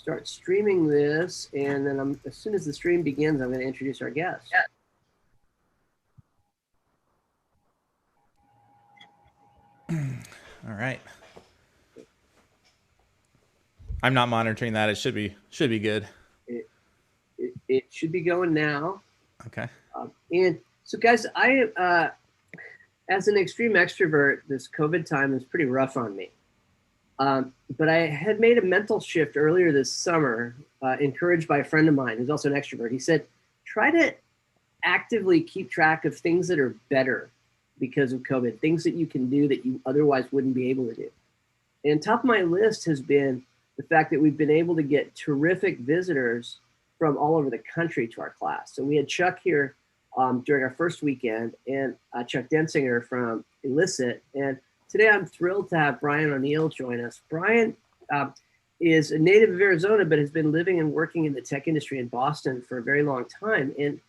start streaming this, and then as soon as the stream begins, I'm going to introduce our guest. All right. I'm not monitoring that. It should be good. It should be going now. Okay. And so, guys, as an extreme extrovert, this COVID time is pretty rough on me. But I had made a mental shift earlier this summer, encouraged by a friend of mine who's also an extrovert. He said, try to actively keep track of things that are better because of COVID, things that you can do that you otherwise wouldn't be able to do. And top of my list has been the fact that we've been able to get terrific visitors from all over the country to our class. So we had Chuck here during our first weekend, and Chuck Densinger from Illicit. And today I'm thrilled to have Brian O'Neill join us. Brian is a native of Arizona, but has been living and working in the tech industry in Boston for a very long time. And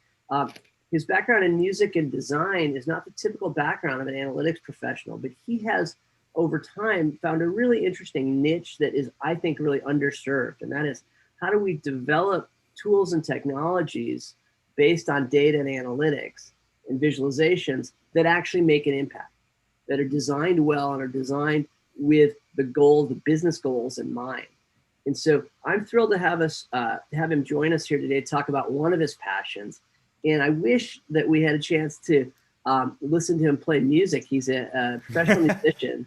his background in music and design is not the typical background of an analytics professional, but he has over time found a really interesting niche that is, I think, really underserved. And that is, how do we develop tools and technologies based on data and analytics and visualizations that actually make an impact, that are designed well and are designed with the business goals in mind. And so I'm thrilled to have him join us here today to talk about one of his passions. And I wish that we had a chance to listen to him play music. He's a professional musician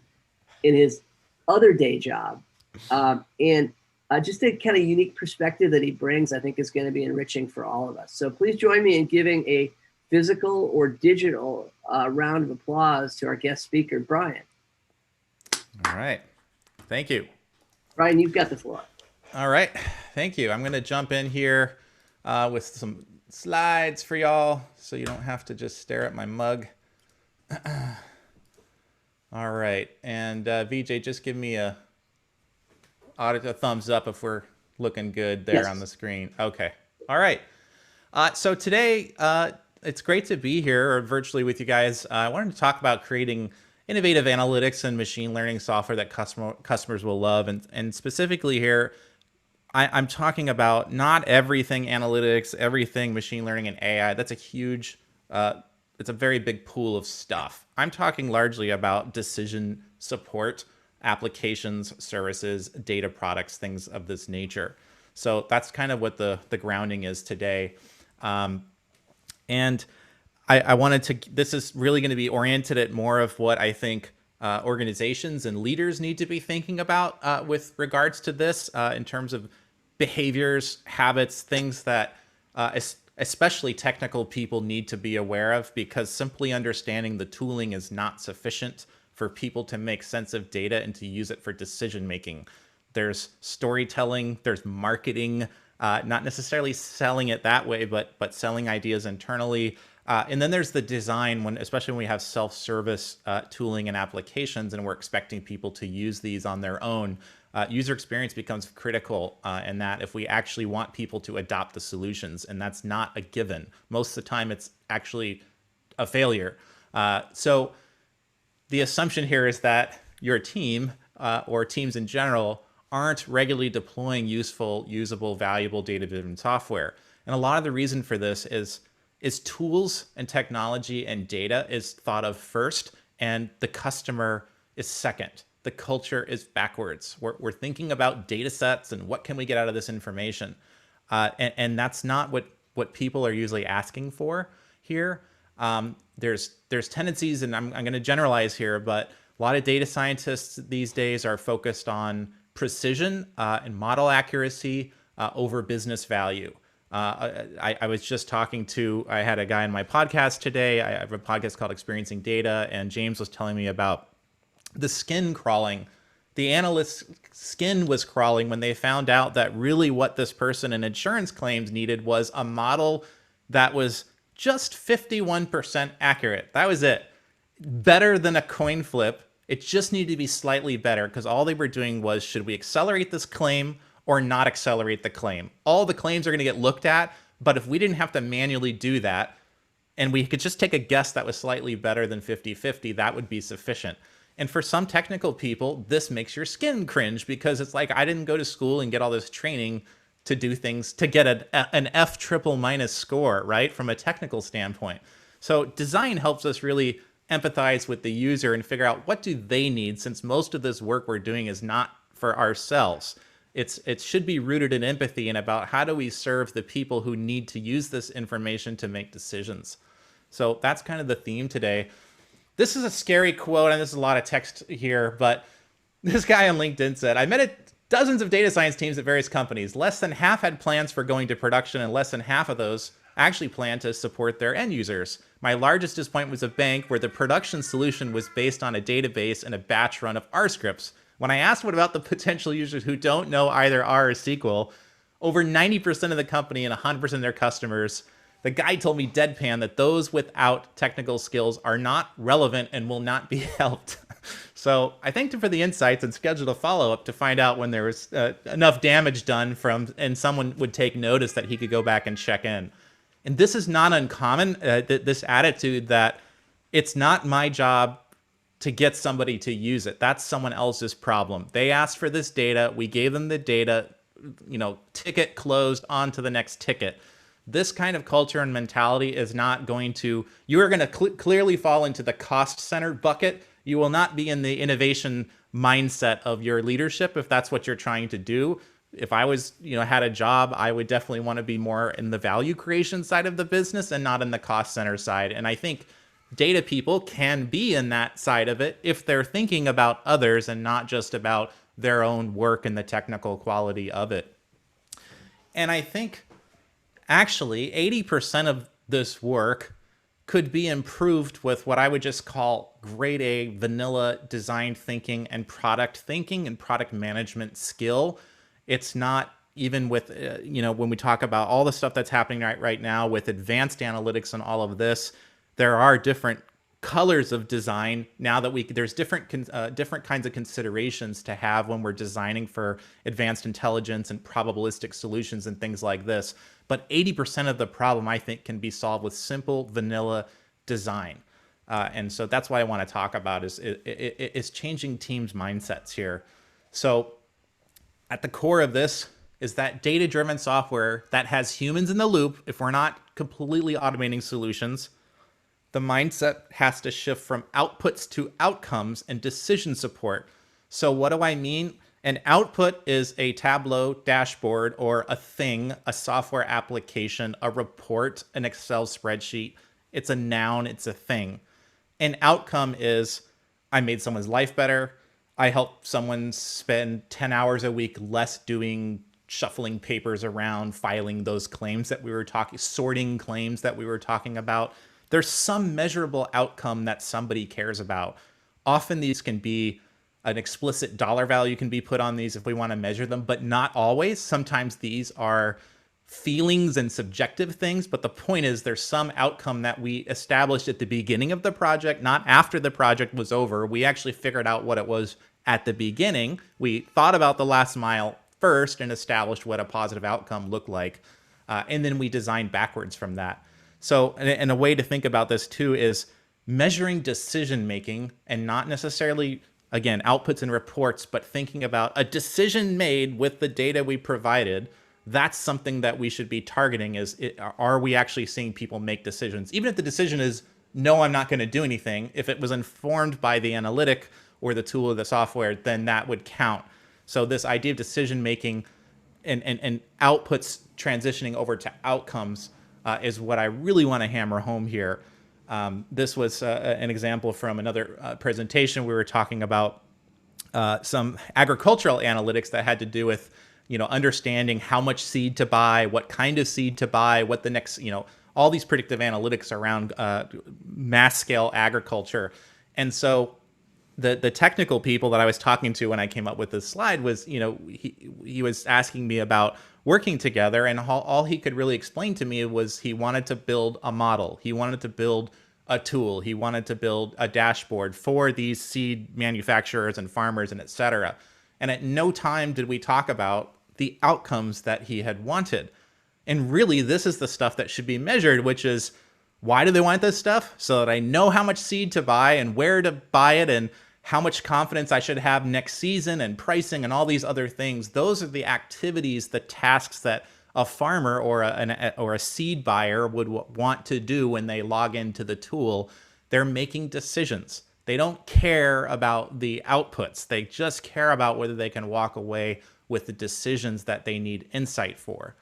in his other day job. And just a kind of unique perspective that he brings, I think, is going to be enriching for all of us. So please join me in giving a physical or digital round of applause to our guest speaker, Brian. All right. Thank you. Brian, you've got the floor. All right. Thank you. I'm going to jump in here with some slides for y'all so you don't have to just stare at my mug. All right. And Vijay, just give me a thumbs up if we're looking good there on the screen. Okay. All right. So today, it's great to be here virtually with you guys. I wanted to talk about creating innovative analytics and machine learning software that customers will love. And specifically here, I'm talking about not everything analytics, everything machine learning and AI. That's a huge, it's a very big pool of stuff. I'm talking largely about decision support, applications, services, data products, things of this nature. So that's kind of what the grounding is today. And I wanted to, this is really going to be oriented at more of what I think organizations and leaders need to be thinking about with regards to this in terms of behaviors, habits, things that especially technical people need to be aware of, because simply understanding the tooling is not sufficient for people to make sense of data and to use it for decision making. There's storytelling, there's marketing, not necessarily selling it that way, but selling ideas internally. And then there's the design, especially when we have self-service tooling and applications and we're expecting people to use these on their own. User experience becomes critical in that if we actually want people to adopt the solutions, and that's not a given. Most of the time it's actually a failure. So the assumption here is that your team or teams in general aren't regularly deploying useful, usable, valuable data-driven software. And a lot of the reason for this is tools and technology and data is thought of first, and the customer is second. The culture is backwards. We're thinking about data sets and what can we get out of this information. And that's not what people are usually asking for here. There's tendencies, and I'm going to generalize here, but a lot of data scientists these days are focused on precision and model accuracy over business value. I was just I had a guy on my podcast today. I have a podcast called Experiencing Data, and James was telling me about the skin crawling. The analyst's skin was crawling when they found out that really what this person in insurance claims needed was a model that was just 51% accurate. That was it. Better than a coin flip. It just needed to be slightly better, because all they were doing was, should we accelerate this claim or not accelerate the claim? All the claims are going to get looked at, but if we didn't have to manually do that, and we could just take a guess that was slightly better than 50-50, that would be sufficient. And for some technical people, this makes your skin cringe because it's like, I didn't go to school and get all this training to do things to get an F triple minus score, right? From a technical standpoint. So design helps us really empathize with the user and figure out what do they need, since most of this work we're doing is not for ourselves. It should be rooted in empathy and about how do we serve the people who need to use this information to make decisions. So that's kind of the theme today. This is a scary quote, and there's a lot of text here, but this guy on LinkedIn said, I met dozens of data science teams at various companies. Less than half had plans for going to production, and less than half of those actually planned to support their end users. My largest disappointment was a bank where the production solution was based on a database and a batch run of R scripts. When I asked what about the potential users who don't know either R or SQL, over 90% of the company and 100% of their customers, the guy told me deadpan that those without technical skills are not relevant and will not be helped. So I thanked him for the insights and scheduled a follow-up to find out when there was enough damage done and someone would take notice that he could go back and check in. And this is not uncommon, this attitude that it's not my job to get somebody to use it. That's someone else's problem. They asked for this data. We gave them the data, ticket closed, on to the next ticket. This kind of culture and mentality is not going to, you are going to clearly fall into the cost center bucket. You will not be in the innovation mindset of your leadership if that's what you're trying to do. If I was, had a job, I would definitely want to be more in the value creation side of the business and not in the cost center side. And I think data people can be in that side of it if they're thinking about others and not just about their own work and the technical quality of it. And I think actually 80% of this work could be improved with what I would just call grade A vanilla design thinking and product management skill. It's not even with, when we talk about all the stuff that's happening right now with advanced analytics and all of this, there are different colors of design now that there's different kinds of considerations to have when we're designing for advanced intelligence and probabilistic solutions and things like this. But 80% of the problem, I think, can be solved with simple vanilla design. And so that's what I want to talk about is changing teams' mindsets here. So at the core of this is that data-driven software that has humans in the loop. If we're not completely automating solutions, the mindset has to shift from outputs to outcomes and decision support. So what do I mean? An output is a Tableau dashboard or a thing, a software application, a report, an Excel spreadsheet. It's a noun, it's a thing. An outcome is I made someone's life better. I helped someone spend 10 hours a week less doing shuffling papers around, filing those claims that we were sorting claims that we were talking about. There's some measurable outcome that somebody cares about. Often these can be an explicit dollar value can be put on these if we want to measure them, but not always. Sometimes these are feelings and subjective things, but the point is there's some outcome that we established at the beginning of the project, not after the project was over. We actually figured out what it was at the beginning. We thought about the last mile first and established what a positive outcome looked like. And then we designed backwards from that. So, and a way to think about this too is measuring decision-making and not necessarily, again, outputs and reports, but thinking about a decision made with the data we provided. That's something that we should be targeting are we actually seeing people make decisions? Even if the decision is, no, I'm not going to do anything. If it was informed by the analytic or the tool or the software, then that would count. So this idea of decision-making and outputs transitioning over to outcomes is what I really want to hammer home here. This was an example from another presentation. We were talking about some agricultural analytics that had to do with, understanding how much seed to buy, what kind of seed to buy, what the next, all these predictive analytics around mass scale agriculture. And so the technical people that I was talking to when I came up with this slide was, he was asking me about working together, and all he could really explain to me was he wanted to build a model. He wanted to build a tool. He wanted to build a dashboard for these seed manufacturers and farmers and et cetera. And at no time did we talk about the outcomes that he had wanted. And really, this is the stuff that should be measured, which is, why do they want this stuff? So that I know how much seed to buy and where to buy it and how much confidence I should have next season and pricing and all these other things. Those are the activities, the tasks that a farmer or a seed buyer would want to do when they log into the tool. They're making decisions. They don't care about the outputs. They just care about whether they can walk away with the decisions that they need insight for.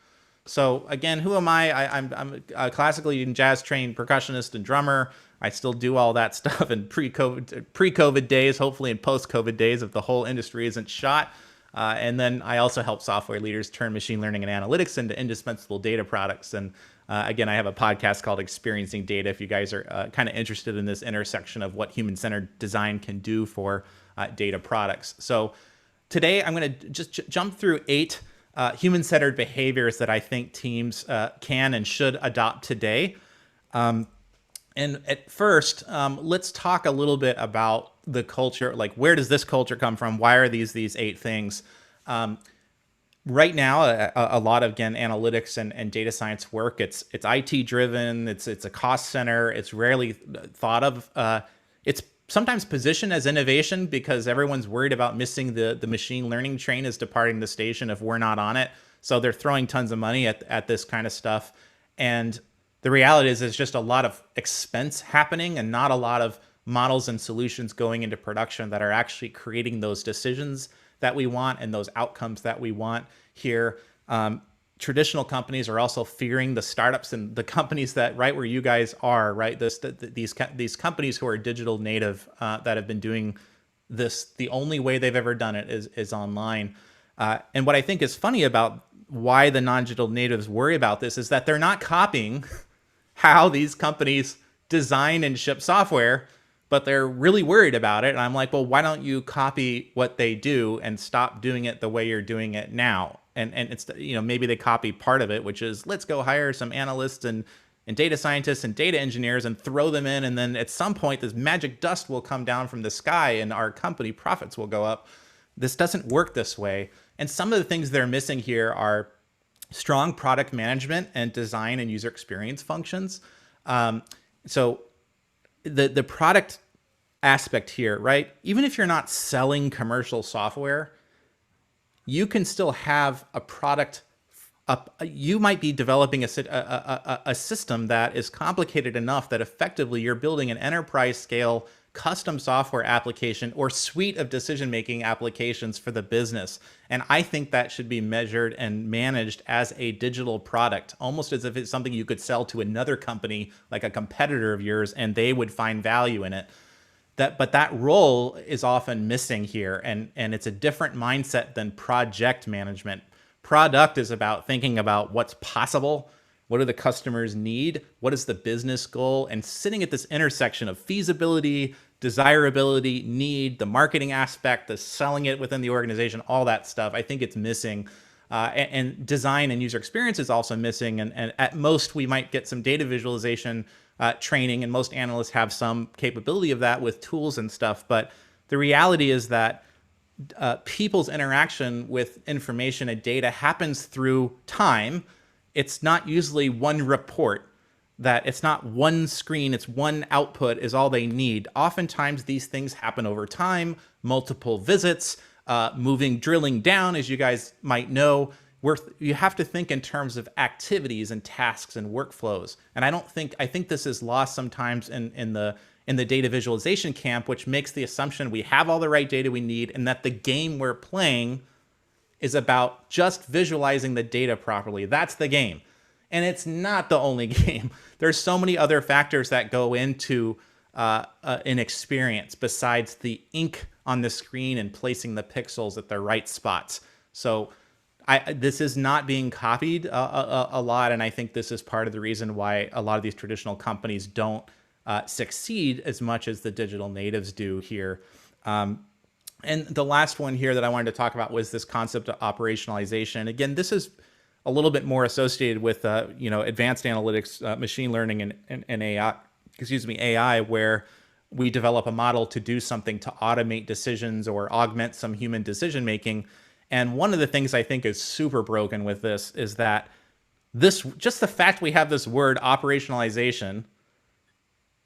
So again, who am I? I'm a classically jazz trained percussionist and drummer. I still do all that stuff in pre-COVID days, hopefully in post-COVID days if the whole industry isn't shot. And then I also help software leaders turn machine learning and analytics into indispensable data products. And again, I have a podcast called Experiencing Data if you guys are kind of interested in this intersection of what human-centered design can do for data products. So today I'm going to just jump through 8 human-centered behaviors that I think teams can and should adopt today. And at first, let's talk a little bit about the culture. Like, where does this culture come from? Why are these 8 things? Right now, a lot of, again, analytics and data science work, it's IT driven. It's a cost center. It's rarely thought of. It's sometimes positioned as innovation because everyone's worried about missing the machine learning train is departing the station if we're not on it. So they're throwing tons of money at this kind of stuff. And the reality is there's just a lot of expense happening and not a lot of models and solutions going into production that are actually creating those decisions that we want and those outcomes that we want here. Traditional companies are also fearing the startups and the companies that right where you guys are, right? These companies who are digital native that have been doing this, the only way they've ever done it is online. And what I think is funny about why the non-digital natives worry about this is that they're not copying how these companies design and ship software, but they're really worried about it. And I'm like, well, why don't you copy what they do and stop doing it the way you're doing it now? And it's, maybe they copy part of it, which is let's go hire some analysts and data scientists and data engineers and throw them in. And then at some point, this magic dust will come down from the sky and our company profits will go up. This doesn't work this way. And some of the things they're missing here are strong product management and design and user experience functions. So the product aspect here, right? Even if you're not selling commercial software, you can still have a product. You might be developing a system that is complicated enough that effectively you're building an enterprise scale custom software application or suite of decision-making applications for the business. And I think that should be measured and managed as a digital product, almost as if it's something you could sell to another company, like a competitor of yours, and they would find value in it. But that role is often missing here, and it's a different mindset than project management. Product is about thinking about what's possible, what do the customers need, what is the business goal, and sitting at this intersection of feasibility, desirability, need, the marketing aspect, the selling it within the organization, all that stuff. I think it's missing. And design and user experience is also missing. And at most, we might get some data visualization training, and most analysts have some capability of that with tools and stuff. But the reality is that people's interaction with information and data happens through time. It's not usually one report, that it's not one screen, it's one output is all they need. Oftentimes these things happen over time, multiple visits, drilling down, as you guys might know. You have to think in terms of activities and tasks and workflows. And I think this is lost sometimes in the data visualization camp, which makes the assumption we have all the right data we need and that the game we're playing is about just visualizing the data properly. That's the game. And it's not the only game. There's so many other factors that go into an experience besides the ink on the screen and placing the pixels at the right spots. So this is not being copied a lot, and I think this is part of the reason why a lot of these traditional companies don't succeed as much as the digital natives do here. And the last one here that I wanted to talk about was this concept of operationalization. Again, this is a little bit more associated with advanced analytics, machine learning, and AI. AI, where we develop a model to do something to automate decisions or augment some human decision making. And one of the things I think is super broken with this is that just the fact we have this word operationalization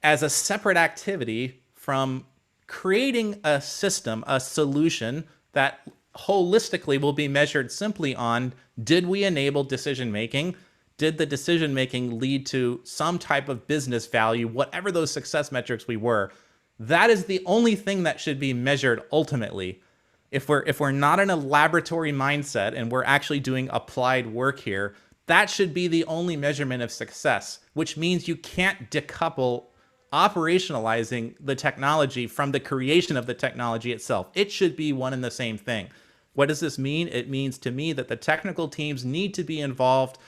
as a separate activity from creating a system, a solution that holistically will be measured simply on, did we enable decision making? Did the decision making lead to some type of business value, whatever those success metrics we were? That is the only thing that should be measured ultimately. If we're not in a laboratory mindset and we're actually doing applied work here, that should be the only measurement of success, which means you can't decouple operationalizing the technology from the creation of the technology itself. It should be one and the same thing. What does this mean? It means to me that the technical teams need to be involved.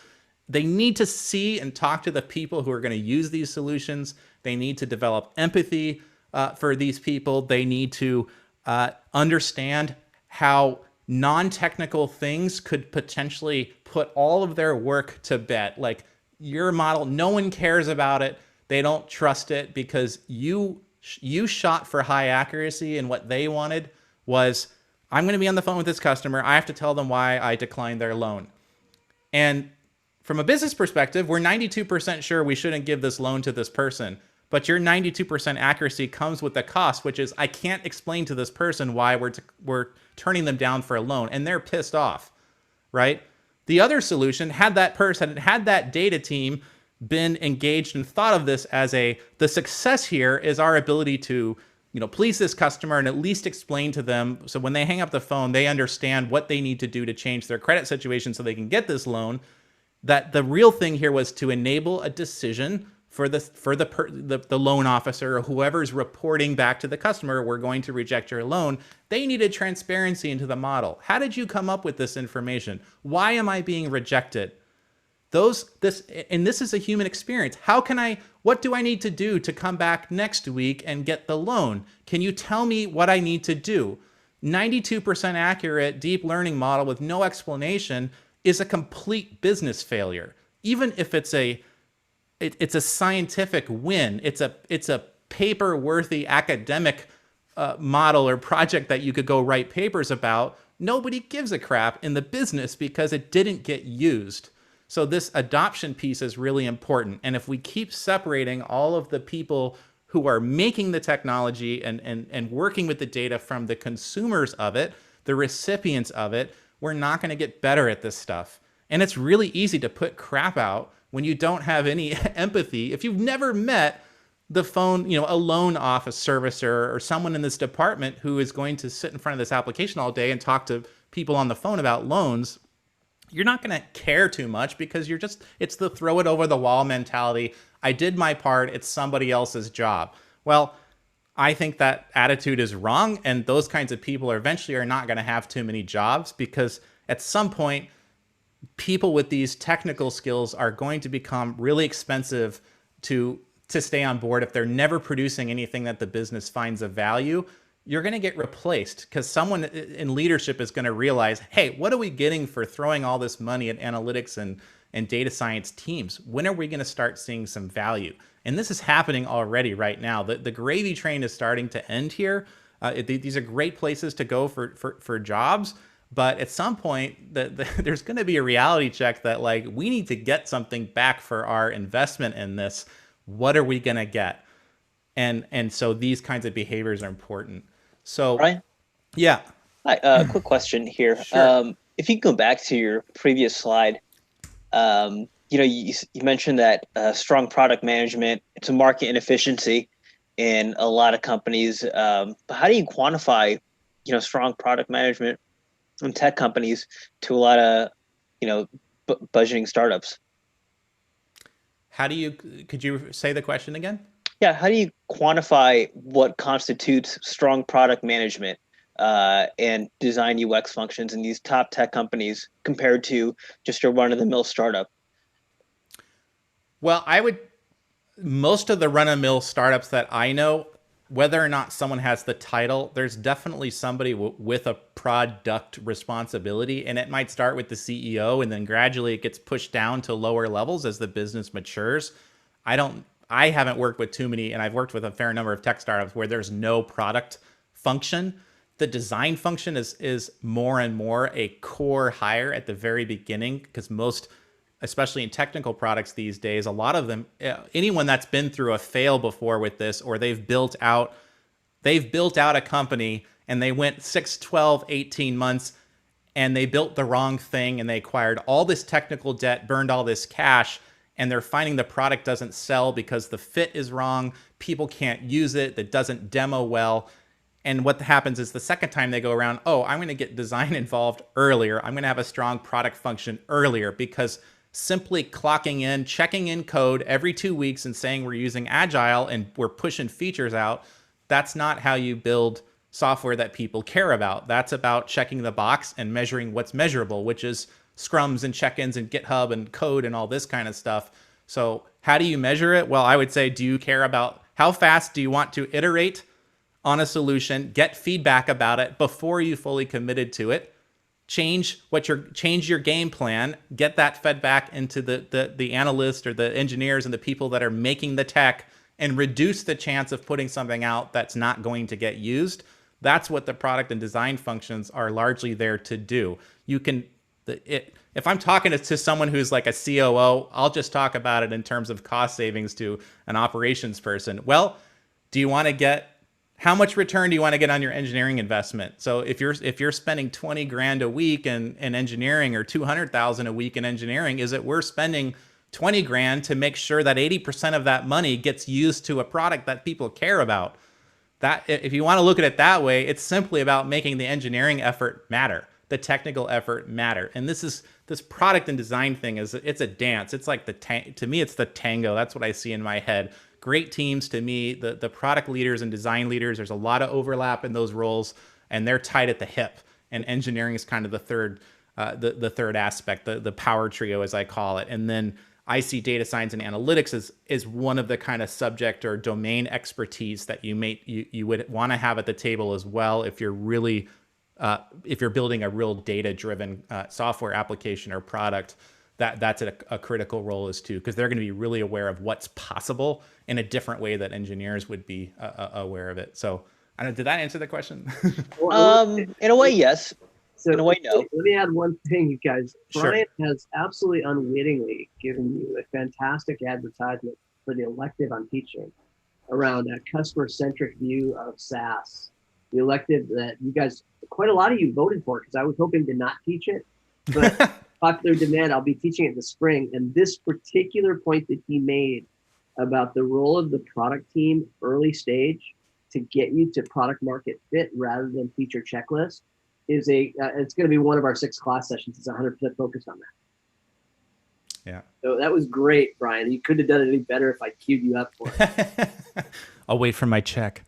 They need to see and talk to the people who are going to use these solutions. They need to develop empathy for these people. They need to understand how non-technical things could potentially put all of their work to bed. Like your model, no one cares about it. They don't trust it because you shot for high accuracy, and what they wanted was, I'm going to be on the phone with this customer. I have to tell them why I declined their loan. And from a business perspective, we're 92% sure we shouldn't give this loan to this person. But your 92% accuracy comes with a cost, which is I can't explain to this person why we're turning them down for a loan, and they're pissed off, right? The other solution, had that data team been engaged and thought of this as the success here is our ability to, please this customer and at least explain to them, so when they hang up the phone, they understand what they need to do to change their credit situation so they can get this loan. That the real thing here was to enable a decision for the loan officer or whoever's reporting back to the customer, we're going to reject your loan. They needed transparency into the model. How did you come up with this information? Why am I being rejected? This is a human experience. What do I need to do to come back next week and get the loan? Can you tell me what I need to do? 92% accurate deep learning model with no explanation is a complete business failure. Even if it's a scientific win, it's a paper-worthy academic model or project that you could go write papers about, nobody gives a crap in the business because it didn't get used. So this adoption piece is really important. And if we keep separating all of the people who are making the technology and working with the data from the consumers of it, the recipients of it, we're not going to get better at this stuff. And it's really easy to put crap out when you don't have any empathy. If you've never met the phone, a loan office servicer or someone in this department who is going to sit in front of this application all day and talk to people on the phone about loans, you're not going to care too much because it's the throw it over the wall mentality. I did my part. It's somebody else's job. Well, I think that attitude is wrong. And those kinds of people eventually are not going to have too many jobs because at some point, people with these technical skills are going to become really expensive to stay on board. If they're never producing anything that the business finds of value, you're going to get replaced because someone in leadership is going to realize, hey, what are we getting for throwing all this money at analytics and data science teams? When are we going to start seeing some value? And this is happening already right now. The gravy train is starting to end here. These are great places to go for jobs. But at some point, there's going to be a reality check that we need to get something back for our investment in this. What are we going to get? And so these kinds of behaviors are important. So, Ryan? Yeah. Hi, quick question here. Sure. If you can go back to your previous slide, you mentioned that strong product management, it's a market inefficiency in a lot of companies. But how do you quantify, strong product management in tech companies to a lot of, budgeting startups? Could you say the question again? Yeah, how do you quantify what constitutes strong product management and design UX functions in these top tech companies compared to just a run-of-the-mill startup? Well, most of the run-of-the-mill startups that I know, whether or not someone has the title, there's definitely somebody with a product responsibility, and it might start with the CEO, and then gradually it gets pushed down to lower levels as the business matures. I haven't worked with too many, and I've worked with a fair number of tech startups where there's no product function. The design function is more and more a core hire at the very beginning because most, especially in technical products these days, a lot of them, anyone that's been through a fail before with this, or they've built out They've built out a company and they went 6, 12, 18 months and they built the wrong thing and they acquired all this technical debt, burned all this cash, and they're finding the product doesn't sell because the fit is wrong, people can't use it, that doesn't demo well. And what happens is the second time they go around, oh, I'm going to get design involved earlier. I'm going to have a strong product function earlier, because simply clocking in, checking in code every 2 weeks and saying we're using Agile and we're pushing features out, that's not how you build software that people care about. That's about checking the box and measuring what's measurable, which is scrums and check-ins and GitHub and code and all this kind of stuff. So how do you measure it? Well, I would say, do you care about how fast do you want to iterate on a solution, get feedback about it before you fully committed to it, change your game plan, get that fed back into the analyst or the engineers and the people that are making the tech, and reduce the chance of putting something out that's not going to get used. That's what the product and design functions are largely there to do. You can, if I'm talking to someone who's like a COO, I'll just talk about it in terms of cost savings to an operations person. Well, how much return do you want to get on your engineering investment? So if you're spending 20 grand a week in engineering, or 200,000 a week in engineering, is it worth spending 20 grand to make sure that 80% of that money gets used to a product that people care about? That, if you want to look at it that way, it's simply about making the engineering effort matter, the technical effort matter. And this product and design thing it's a dance. It's like to me, it's the tango. That's what I see in my head. Great teams, to me, the product leaders and design leaders, there's a lot of overlap in those roles, and they're tied at the hip. And engineering is kind of the third aspect, the power trio, as I call it. And then I see data science and analytics is one of the kind of subject or domain expertise that you would want to have at the table as well, if you're really if you're building a real data-driven software application or product. That's a critical role as too, because they're going to be really aware of what's possible in a different way that engineers would be aware of it. So, I don't know, did that answer the question? In a way, yes. So in a way, no. Let me add one thing, you guys. Sure. Brian has absolutely unwittingly given you a fantastic advertisement for the elective I'm teaching around a customer-centric view of SaaS. The elective that you guys, quite a lot of you voted for, because I was hoping to not teach it, but popular demand, I'll be teaching it in the spring. And this particular point that he made about the role of the product team early stage to get you to product market fit rather than feature checklist is it's going to be one of our 6 class sessions. It's 100% focused on that. Yeah. So that was great, Brian. You couldn't have done it any better if I queued you up for it. I'll wait for my check.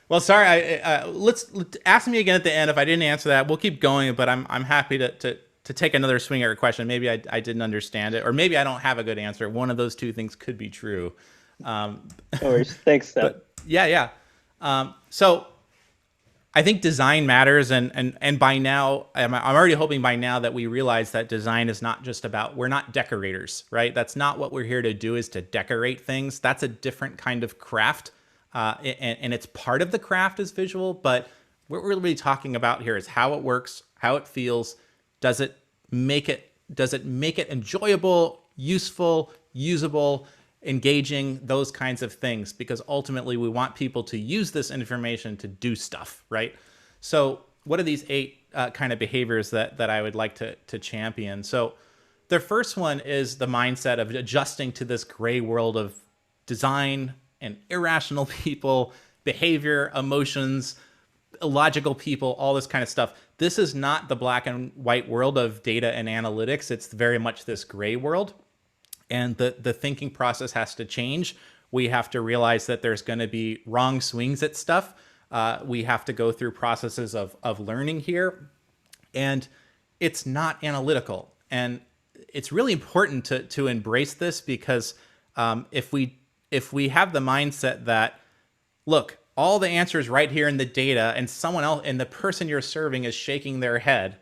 Well, sorry. Let's ask me again at the end if I didn't answer that. We'll keep going, but I'm happy to take another swing at your question. Maybe I didn't understand it, or maybe I don't have a good answer. One of those two things could be true. No worries. Thanks, Seth. But yeah. So I think design matters, and by now, I'm already hoping by now that we realize that design is not just about, we're not decorators, right? That's not what we're here to do, is to decorate things. That's a different kind of craft, and it's part of the craft is visual, but what we're really talking about here is how it works, how it feels. Does it make it enjoyable, useful, usable, engaging, those kinds of things, because ultimately we want people to use this information to do stuff, right? So what are these 8 kind of behaviors that I would like to champion? So the first one is the mindset of adjusting to this gray world of design and irrational people, behavior, emotions, illogical people, all this kind of stuff. This is not the black and white world of data and analytics. It's very much this gray world. And the thinking process has to change. We have to realize that there's going to be wrong swings at stuff. We have to go through processes of learning here. And it's not analytical. And it's really important to embrace this, because if we have the mindset that, look, all the answers right here in the data, and someone else, and the person you're serving is shaking their head,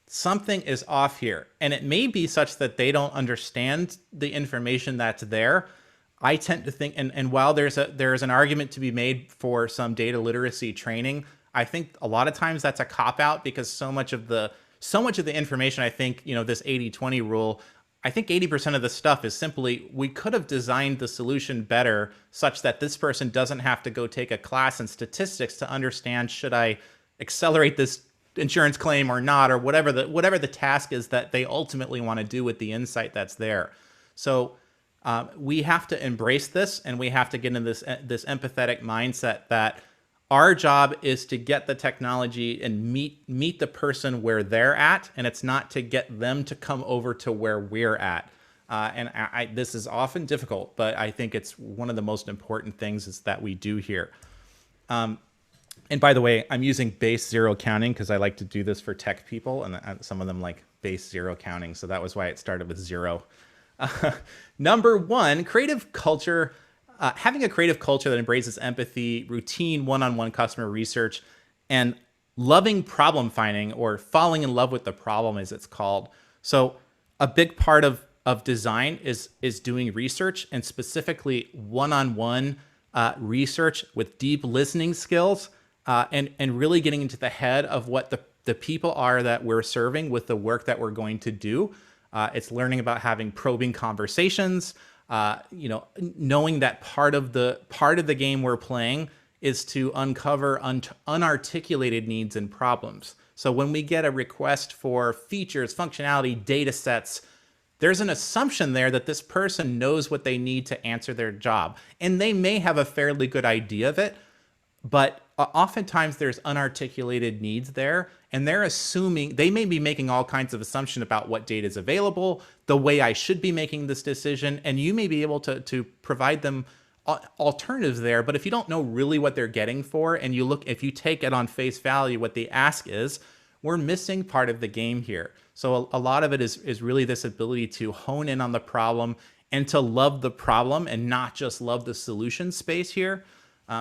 something is off here. And it may be such that they don't understand the information that's there. I tend to think, and while there's an argument to be made for some data literacy training, I think a lot of times that's a cop-out, because so much of the information, I think, this 80-20 rule, I think 80% of the stuff is simply, we could have designed the solution better such that this person doesn't have to go take a class in statistics to understand, should I accelerate this insurance claim or not, or whatever the task is that they ultimately want to do with the insight that's there. So we have to embrace this, and we have to get in this empathetic mindset that our job is to get the technology and meet the person where they're at, and it's not to get them to come over to where we're at. And this is often difficult, but I think it's one of the most important things is that we do here. And by the way, I'm using base zero counting because I like to do this for tech people, and some of them like base zero counting. So that was why it started with zero. Number one, creative culture. Having a creative culture that embraces empathy, routine one-on-one customer research, and loving problem finding, or falling in love with the problem as it's called. So a big part of design is doing research, and specifically one-on-one research with deep listening skills, and really getting into the head of what the people are that we're serving with the work that we're going to do. It's learning about having probing conversations, knowing that part of the game we're playing is to uncover unarticulated needs and problems. So when we get a request for features, functionality, data sets, there's an assumption there that this person knows what they need to answer their job. And they may have a fairly good idea of it, but oftentimes there's unarticulated needs there, and they're assuming, they may be making all kinds of assumptions about what data is available, the way I should be making this decision, and you may be able to provide them alternatives there. But if you don't know really what they're getting for, and if you take it on face value what the ask is, we're missing part of the game here. So a lot of it is really this ability to hone in on the problem and to love the problem and not just love the solution space here.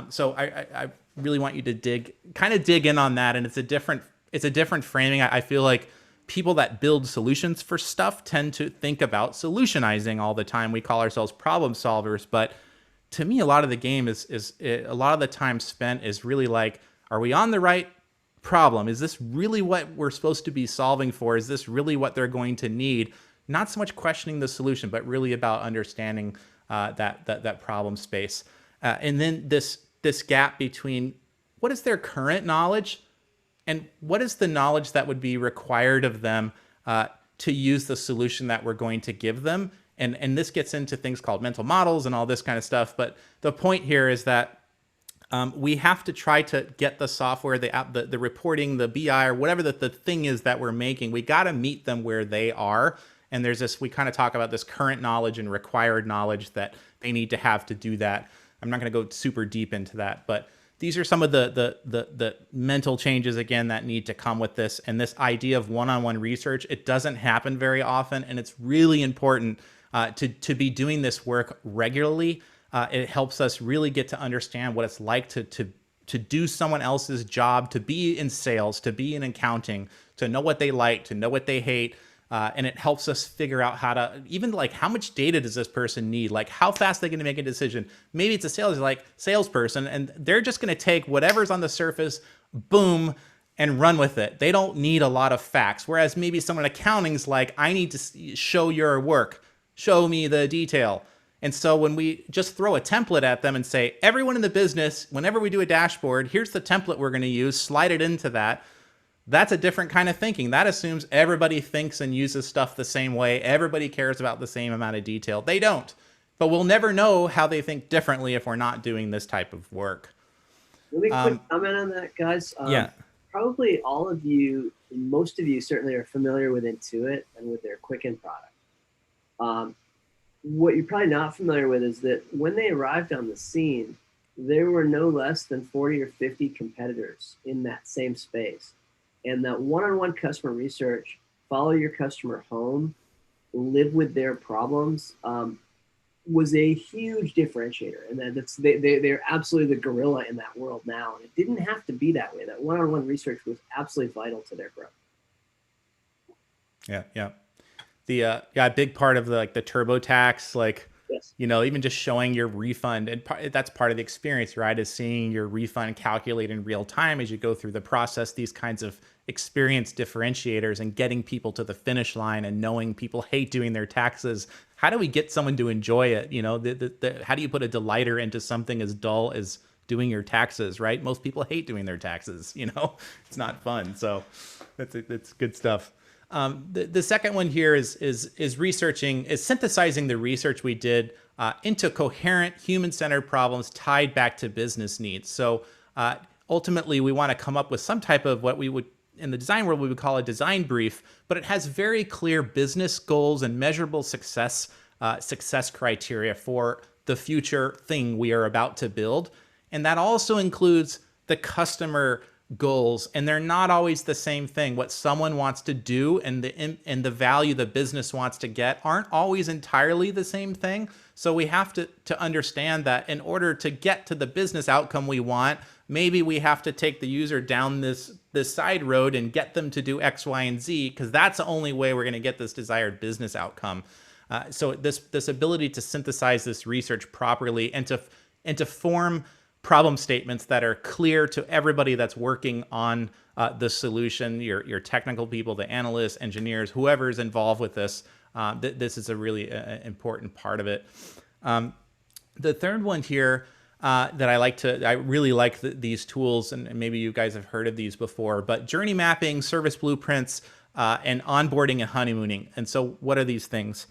So I really want you to dig in on that, and it's a different framing. I feel like people that build solutions for stuff tend to think about solutionizing all the time. We call ourselves problem solvers, but to me, a lot of the game is a lot of the time spent is really like, are we on the right problem? Is this really what we're supposed to be solving for? Is this really what they're going to need? Not so much questioning the solution, but really about understanding that problem space. And then this gap between what is their current knowledge and what is the knowledge that would be required of them to use the solution that we're going to give them. And this gets into things called mental models and all this kind of stuff. But the point here is that we have to try to get the software, the app, the reporting, the BI, or whatever the thing is that we're making. We got to meet them where they are. And there's this, we kind of talk about this current knowledge and required knowledge that they need to have to do that. I'm not going to go super deep into that, but these are some of the mental changes, again, that need to come with this. And this idea of one-on-one research, it doesn't happen very often. And it's really important to be doing this work regularly. It helps us really get to understand what it's like to do someone else's job, to be in sales, to be in accounting, to know what they like, to know what they hate. And it helps us figure out how to, even like, how much data does this person need? Like, how fast are they going to make a decision? Maybe it's a salesperson, and they're just going to take whatever's on the surface, boom, and run with it. They don't need a lot of facts. Whereas maybe someone in accounting's like, I need to show your work, show me the detail. And so when we just throw a template at them and say, everyone in the business, whenever we do a dashboard, here's the template we're going to use, slide it into that. That's a different kind of thinking. That assumes everybody thinks and uses stuff the same way. Everybody cares about the same amount of detail. They don't. But we'll never know how they think differently if we're not doing this type of work. Let me quick comment on that, guys. Yeah. Probably all of you, most of you certainly are familiar with Intuit and with their Quicken product. What you're probably not familiar with is that when they arrived on the scene, there were no less than 40 or 50 competitors in that same space. And that one-on-one customer research, follow your customer home, live with their problems, was a huge differentiator. And they're absolutely the gorilla in that world now. And it didn't have to be that way. That one-on-one research was absolutely vital to their growth. Yeah. A big part of the TurboTax, Yes. Even just showing your refund, and that's part of the experience, right? Is seeing your refund calculate in real time as you go through the process. These kinds of experience differentiators and getting people to the finish line, and knowing people hate doing their taxes. How do we get someone to enjoy it? How do you put a delighter into something as dull as doing your taxes, right? Most people hate doing their taxes. It's not fun. So that's good stuff. The second one here is synthesizing the research we did into coherent human-centered problems tied back to business needs. So ultimately, we want to come up with some type of what we would, in the design world, we would call a design brief, but it has very clear business goals and measurable success criteria for the future thing we are about to build. And that also includes the customer goals, and they're not always the same thing. What someone wants to do and the value the business wants to get aren't always entirely the same thing. So we have to understand that in order to get to the business outcome we want, maybe we have to take the user down this side road and get them to do X, Y, and Z, because that's the only way we're going to get this desired business outcome. So this ability to synthesize this research properly and to form problem statements that are clear to everybody that's working on the solution, your technical people, the analysts, engineers, whoever's involved with this. This is a really important part of it. The third one here that I really like these tools, and maybe you guys have heard of these before, but journey mapping, service blueprints, and onboarding and honeymooning. And so what are these things?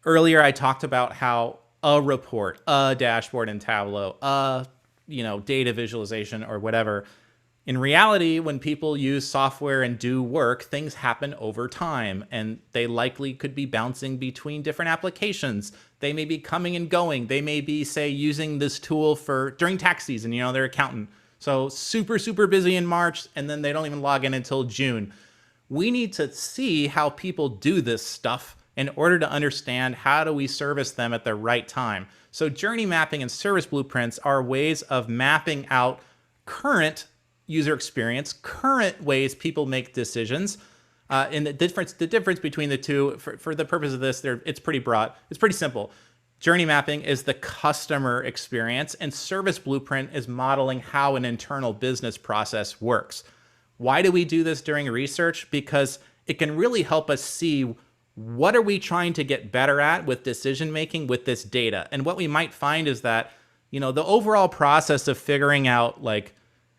Earlier, I talked about how a report, a dashboard in Tableau, data visualization or whatever. In reality, when people use software and do work, things happen over time, and they likely could be bouncing between different applications. They may be coming and going. They may be, say, using this tool during tax season, their accountant. So super, super busy in March, and then they don't even log in until June. We need to see how people do this stuff in order to understand how do we service them at the right time. So journey mapping and service blueprints are ways of mapping out current user experience, current ways people make decisions. And the difference between the two, for the purpose of this, it's pretty broad. It's pretty simple. Journey mapping is the customer experience, and service blueprint is modeling how an internal business process works. Why do we do this during research? Because it can really help us see what are we trying to get better at with decision making with this data. And what we might find is that, the overall process of figuring out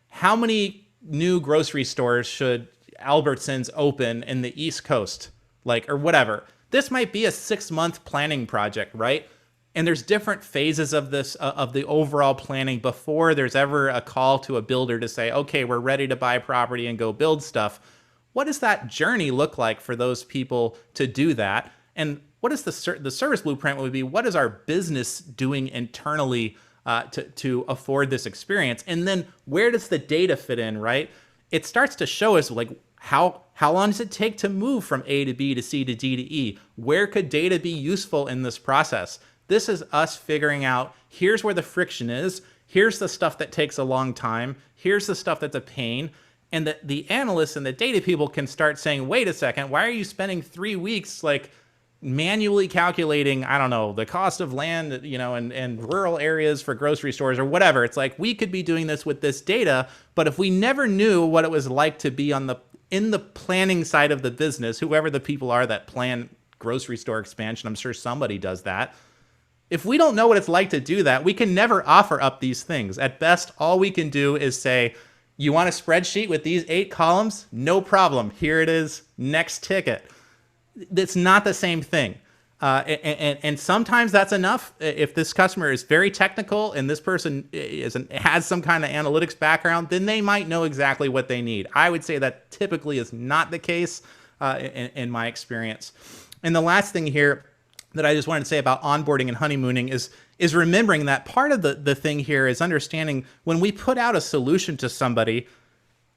how many new grocery stores should Albertsons open in the East Coast, or whatever. This might be a 6-month planning project, right? And there's different phases of this, of the overall planning before there's ever a call to a builder to say, okay, we're ready to buy property and go build stuff. What does that journey look like for those people to do that? And what is the service blueprint would be? What is our business doing internally to afford this experience? And then where does the data fit in, right? It starts to show us how long does it take to move from A to B to C to D to E? Where could data be useful in this process? This is us figuring out, here's where the friction is. Here's the stuff that takes a long time. Here's the stuff that's a pain. And the analysts and the data people can start saying, wait a second, why are you spending 3 weeks manually calculating, I don't know, the cost of land, and rural areas for grocery stores or whatever? It's we could be doing this with this data, but if we never knew what it was like to be in the planning side of the business, whoever the people are that plan grocery store expansion, I'm sure somebody does that. If we don't know what it's like to do that, we can never offer up these things. At best, all we can do is say, you want a spreadsheet with these 8 columns? No problem. Here it is. Next ticket. It's not the same thing. And sometimes that's enough. If this customer is very technical and this person has some kind of analytics background, then they might know exactly what they need. I would say that typically is not the case in my experience. And the last thing here that I just wanted to say about onboarding and honeymooning is remembering that part of the thing here is understanding when we put out a solution to somebody,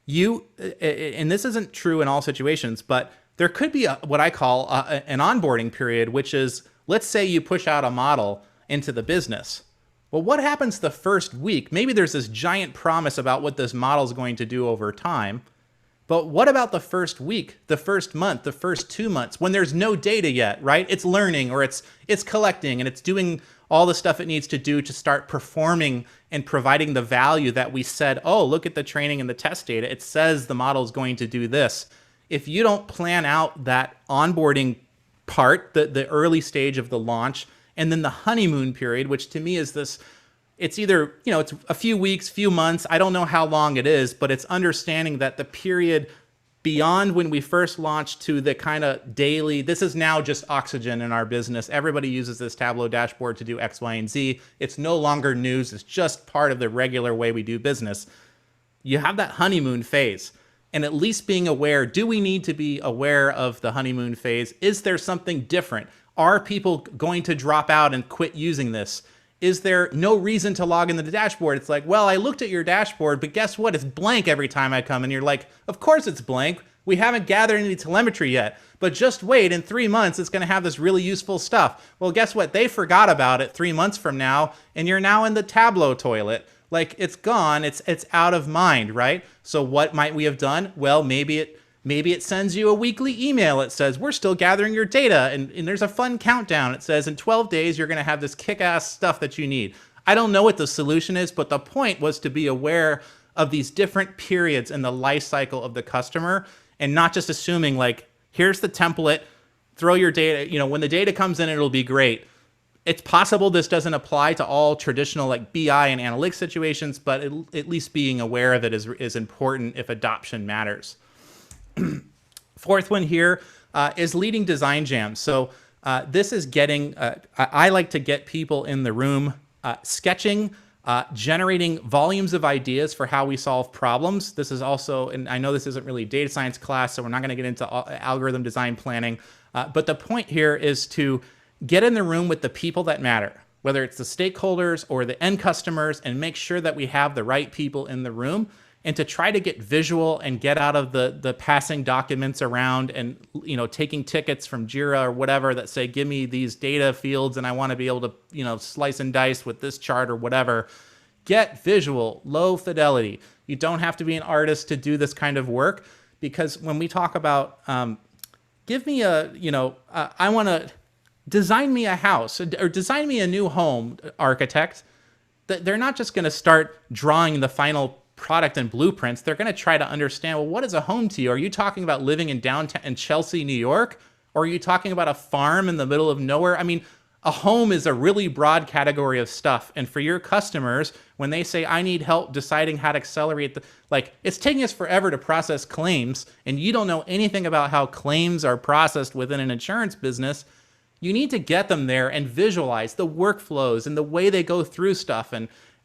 and this isn't true in all situations, but there could be what I call an onboarding period, which is, let's say you push out a model into the business. Well, what happens the first week? Maybe there's this giant promise about what this model is going to do over time. But what about the first week, the first month, the first 2 months when there's no data yet, right? It's learning, or it's collecting, and it's doing all the stuff it needs to do to start performing and providing the value that we said, oh, look at the training and the test data. It says the model is going to do this. If you don't plan out that onboarding part, the early stage of the launch, and then the honeymoon period, which to me is this, it's either, it's a few weeks, few months, I don't know how long it is, but it's understanding that the period beyond when we first launched to the kind of daily, this is now just oxygen in our business. Everybody uses this Tableau dashboard to do X, Y, and Z. It's no longer news. It's just part of the regular way we do business. You have that honeymoon phase, and at least being aware, do we need to be aware of the honeymoon phase? Is there something different? Are people going to drop out and quit using this? Is there no reason to log into the dashboard? It's like, well, I looked at your dashboard, but guess what? It's blank every time I come. And you're like, of course it's blank. We haven't gathered any telemetry yet. But just wait, in 3 months, it's going to have this really useful stuff. Well, guess what? They forgot about it 3 months from now, and you're now in the Tableau toilet. Like, it's gone. It's out of mind, right? So what might we have done? Well, maybe it sends you a weekly email. It says, we're still gathering your data. And there's a fun countdown. It says, in 12 days, you're going to have this kick-ass stuff that you need. I don't know what the solution is, but the point was to be aware of these different periods in the life cycle of the customer and not just assuming, like, here's the template, throw your data, when the data comes in, it'll be great. It's possible this doesn't apply to all traditional like BI and analytics situations, but at least being aware of it is important if adoption matters. Fourth one here is leading design jams. So this is getting, I like to get people in the room sketching, generating volumes of ideas for how we solve problems. This is also, and I know this isn't really a data science class, so we're not going to get into algorithm design planning, but the point here is to get in the room with the people that matter, whether it's the stakeholders or the end customers, and make sure that we have the right people in the room, and to try to get visual and get out of the passing documents around and taking tickets from Jira or whatever that say, give me these data fields and I want to be able to slice and dice with this chart or whatever. Get visual, low fidelity. You don't have to be an artist to do this kind of work, because when we talk about give me I want to design me a house or design me a new home, architect, they're not just going to start drawing the final product and blueprints. They're going to try to understand, well, what is a home to you? Are you talking about living in downtown in Chelsea, New York? Or are you talking about a farm in the middle of nowhere? I mean, a home is a really broad category of stuff. And for your customers, when they say, I need help deciding how to accelerate it's taking us forever to process claims, and you don't know anything about how claims are processed within an insurance business, you need to get them there and visualize the workflows and the way they go through stuff.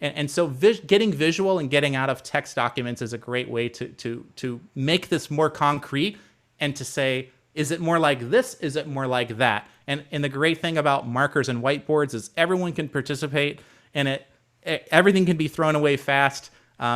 And so getting visual and getting out of text documents is a great way to make this more concrete and to say, is it more like this? Is it more like that? And the great thing about markers and whiteboards is everyone can participate, and everything can be thrown away fast.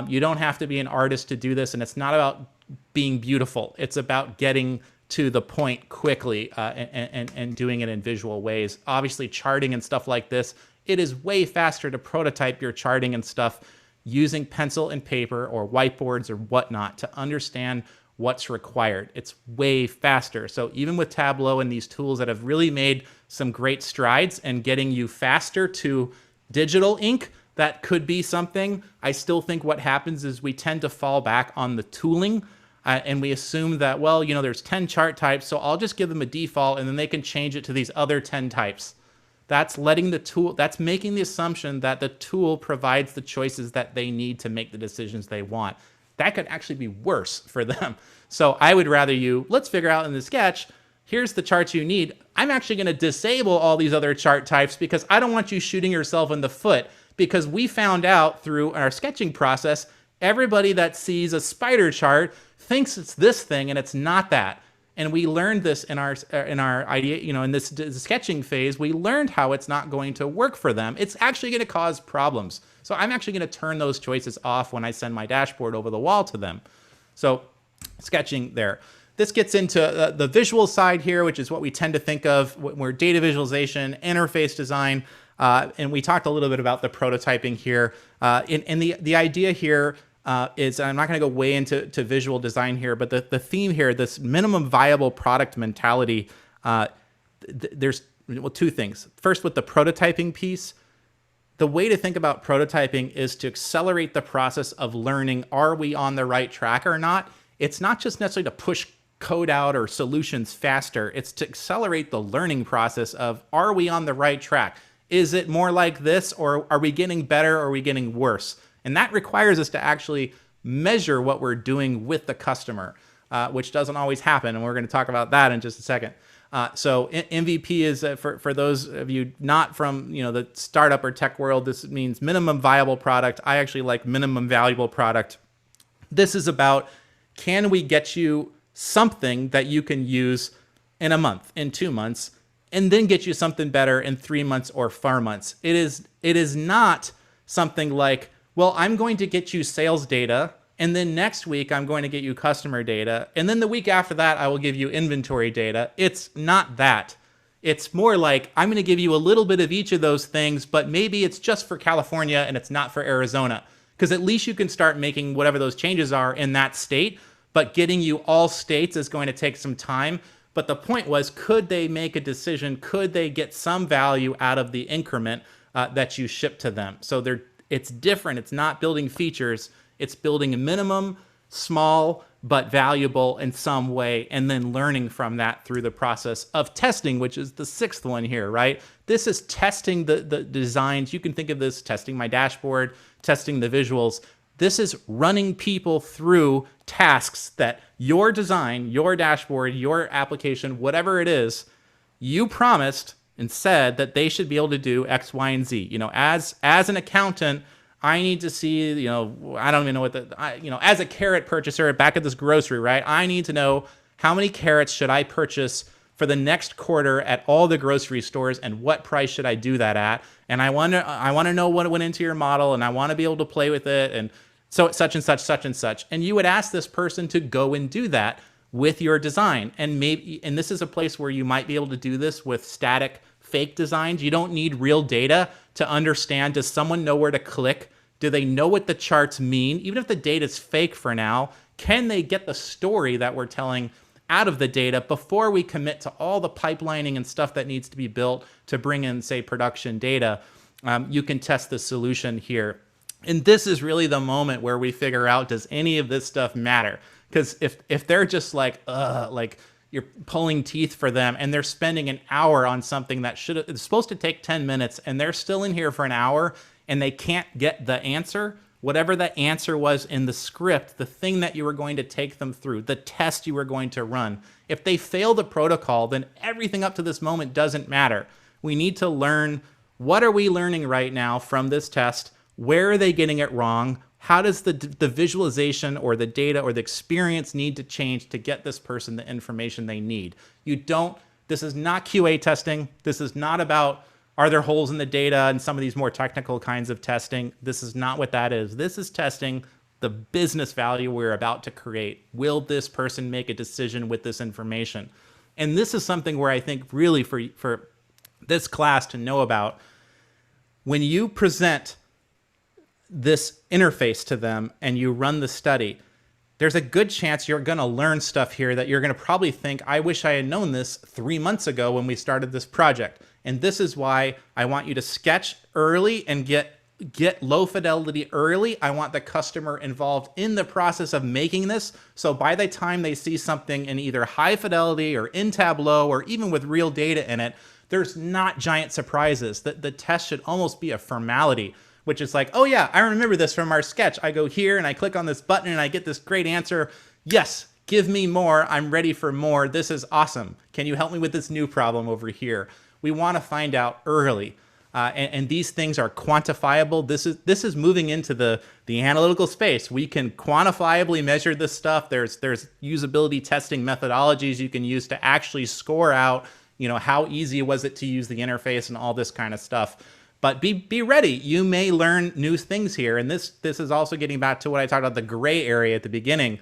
You don't have to be an artist to do this, and it's not about being beautiful. It's about getting to the point quickly and doing it in visual ways. Obviously, charting and stuff like this, it is way faster to prototype your charting and stuff using pencil and paper or whiteboards or whatnot to understand what's required. It's way faster. So even with Tableau and these tools that have really made some great strides and getting you faster to digital ink, that could be something. I still think what happens is we tend to fall back on the tooling and we assume that, well, there's 10 chart types, so I'll just give them a default and then they can change it to these other 10 types. That's making the assumption that the tool provides the choices that they need to make the decisions they want. That could actually be worse for them. So I would rather let's figure out in the sketch, here's the charts you need. I'm actually going to disable all these other chart types because I don't want you shooting yourself in the foot, because we found out through our sketching process, everybody that sees a spider chart thinks it's this thing and it's not that. And we learned this in our idea, in this sketching phase, we learned how it's not going to work for them. It's actually going to cause problems. So I'm actually going to turn those choices off when I send my dashboard over the wall to them. So sketching there. This gets into the visual side here, which is what we tend to think of when we're data visualization, interface design. And we talked a little bit about the prototyping here. And the idea here, is, I'm not going to go way into visual design here, but the theme here, this minimum viable product mentality, there's two things. First, with the prototyping piece, the way to think about prototyping is to accelerate the process of learning, are we on the right track or not? It's not just necessarily to push code out or solutions faster. It's to accelerate the learning process of, are we on the right track? Is it more like this, or are we getting better, or are we getting worse? And that requires us to actually measure what we're doing with the customer, which doesn't always happen. And we're going to talk about that in just a second. So MVP is, for those of you not from the startup or tech world, this means minimum viable product. I actually like minimum valuable product. This is about, can we get you something that you can use in a month, in 2 months, and then get you something better in 3 months or 4 months. It is not something like, well, I'm going to get you sales data, and then next week I'm going to get you customer data, and then the week after that I will give you inventory data. It's not that. It's more like, I'm going to give you a little bit of each of those things, but maybe it's just for California and it's not for Arizona, because at least you can start making whatever those changes are in that state, but getting you all states is going to take some time. But the point was, could they make a decision? Could they get some value out of the increment that you ship to them? So it's different. It's not building features. It's building a minimum, small, but valuable in some way, and then learning from that through the process of testing, which is the sixth one here, right? This is testing the designs. You can think of this testing my dashboard, testing the visuals. This is running people through tasks that your design, your dashboard, your application, whatever it is, you promised and said that they should be able to do X, Y, and Z. As an accountant, I need to see, I don't even know as a carrot purchaser back at this grocery, right? I need to know how many carrots should I purchase for the next quarter at all the grocery stores, and what price should I do that at? And I want to know what went into your model, and I want to be able to play with it, and so it's such and such, such and such. And you would ask this person to go and do that with your design. And this is a place where you might be able to do this with static fake designs. You don't need real data to understand, does someone know where to click? Do they know what the charts mean? Even if the data is fake for now, can they get the story that we're telling out of the data before we commit to all the pipelining and stuff that needs to be built to bring in, say, production data? You can test the solution here. And this is really the moment where we figure out, does any of this stuff matter? Because if they're just like you're pulling teeth for them, and they're spending an hour on something that it's supposed to take 10 minutes, and they're still in here for an hour, and they can't get the answer, whatever the answer was in the script, the thing that you were going to take them through, the test you were going to run. If they fail the protocol, then everything up to this moment doesn't matter. We need to learn, what are we learning right now from this test? Where are they getting it wrong? How does the visualization or the data or the experience need to change to get this person the information they need? This is not QA testing. This is not about, are there holes in the data and some of these more technical kinds of testing? This is not what that is. This is testing the business value we're about to create. Will this person make a decision with this information? And this is something where I think really for this class to know about, when you present this interface to them and you run the study, there's a good chance you're going to learn stuff here that you're going to probably think, I wish I had known this 3 months ago when we started this project. And this is why I want you to sketch early and get low fidelity early. I want the customer involved in the process of making this. So by the time they see something in either high fidelity or in Tableau or even with real data in it, there's not giant surprises. The test should almost be a formality, which is like, oh yeah, I remember this from our sketch. I go here and I click on this button and I get this great answer. Yes, give me more. I'm ready for more. This is awesome. Can you help me with this new problem over here? We want to find out early. And these things are quantifiable. This is moving into the analytical space. We can quantifiably measure this stuff. There's usability testing methodologies you can use to actually score out, how easy was it to use the interface and all this kind of stuff. But be ready. You may learn new things here. And this is also getting back to what I talked about, the gray area at the beginning.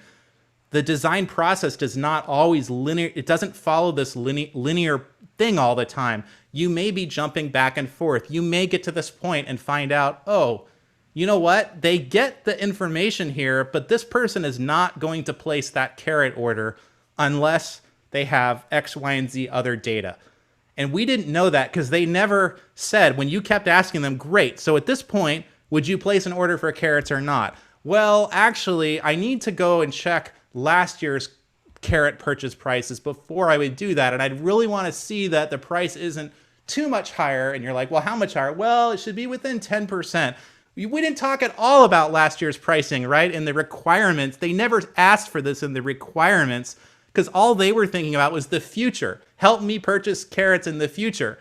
The design process does not always linear. It doesn't follow this linear thing all the time. You may be jumping back and forth. You may get to this point and find out, oh, you know what? They get the information here, but this person is not going to place that carrot order unless they have X, Y, and Z other data. And we didn't know that because they never said, when you kept asking them, great, so at this point, would you place an order for carrots or not? Well, actually, I need to go and check last year's carrot purchase prices before I would do that. And I'd really want to see that the price isn't too much higher. And you're like, well, how much higher? Well, it should be within 10%. We didn't talk at all about last year's pricing, right? In the requirements, they never asked for this in the requirements because all they were thinking about was the future. Help me purchase carrots in the future.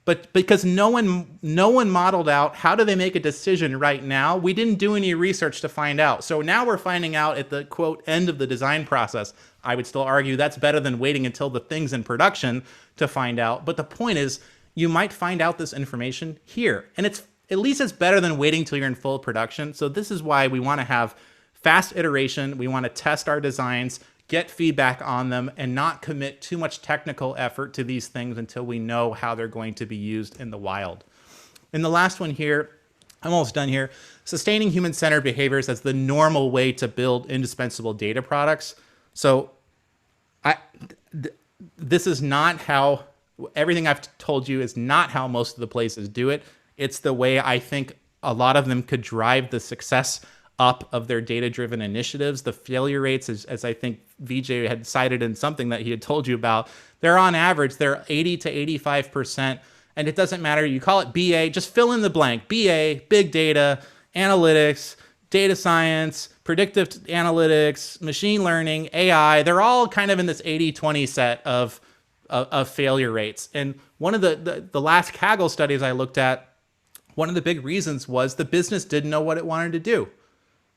But because no one modeled out how do they make a decision right now, we didn't do any research to find out. So now we're finding out at the, quote, end of the design process. I would still argue that's better than waiting until the thing's in production to find out. But the point is, you might find out this information here. And it's at least it's better than waiting till you're in full production. So this is why we want to have fast iteration. We want to test our designs, get feedback on them, and not commit too much technical effort to these things until we know how they're going to be used in the wild. And the last one here, I'm almost done here, sustaining human-centered behaviors as the normal way to build indispensable data products. So this is not how, everything I've told you is not how most of the places do it. It's the way I think a lot of them could drive the success up of their data-driven initiatives. The failure rates, as I think Vijay had cited in something that he had told you about, they're on average, they're 80 to 85%. And it doesn't matter, you call it BA, just fill in the blank. BA, big data, analytics, data science, predictive analytics, machine learning, AI, they're all kind of in this 80-20 set of failure rates. And one of the last Kaggle studies I looked at, one of the big reasons was the business didn't know what it wanted to do.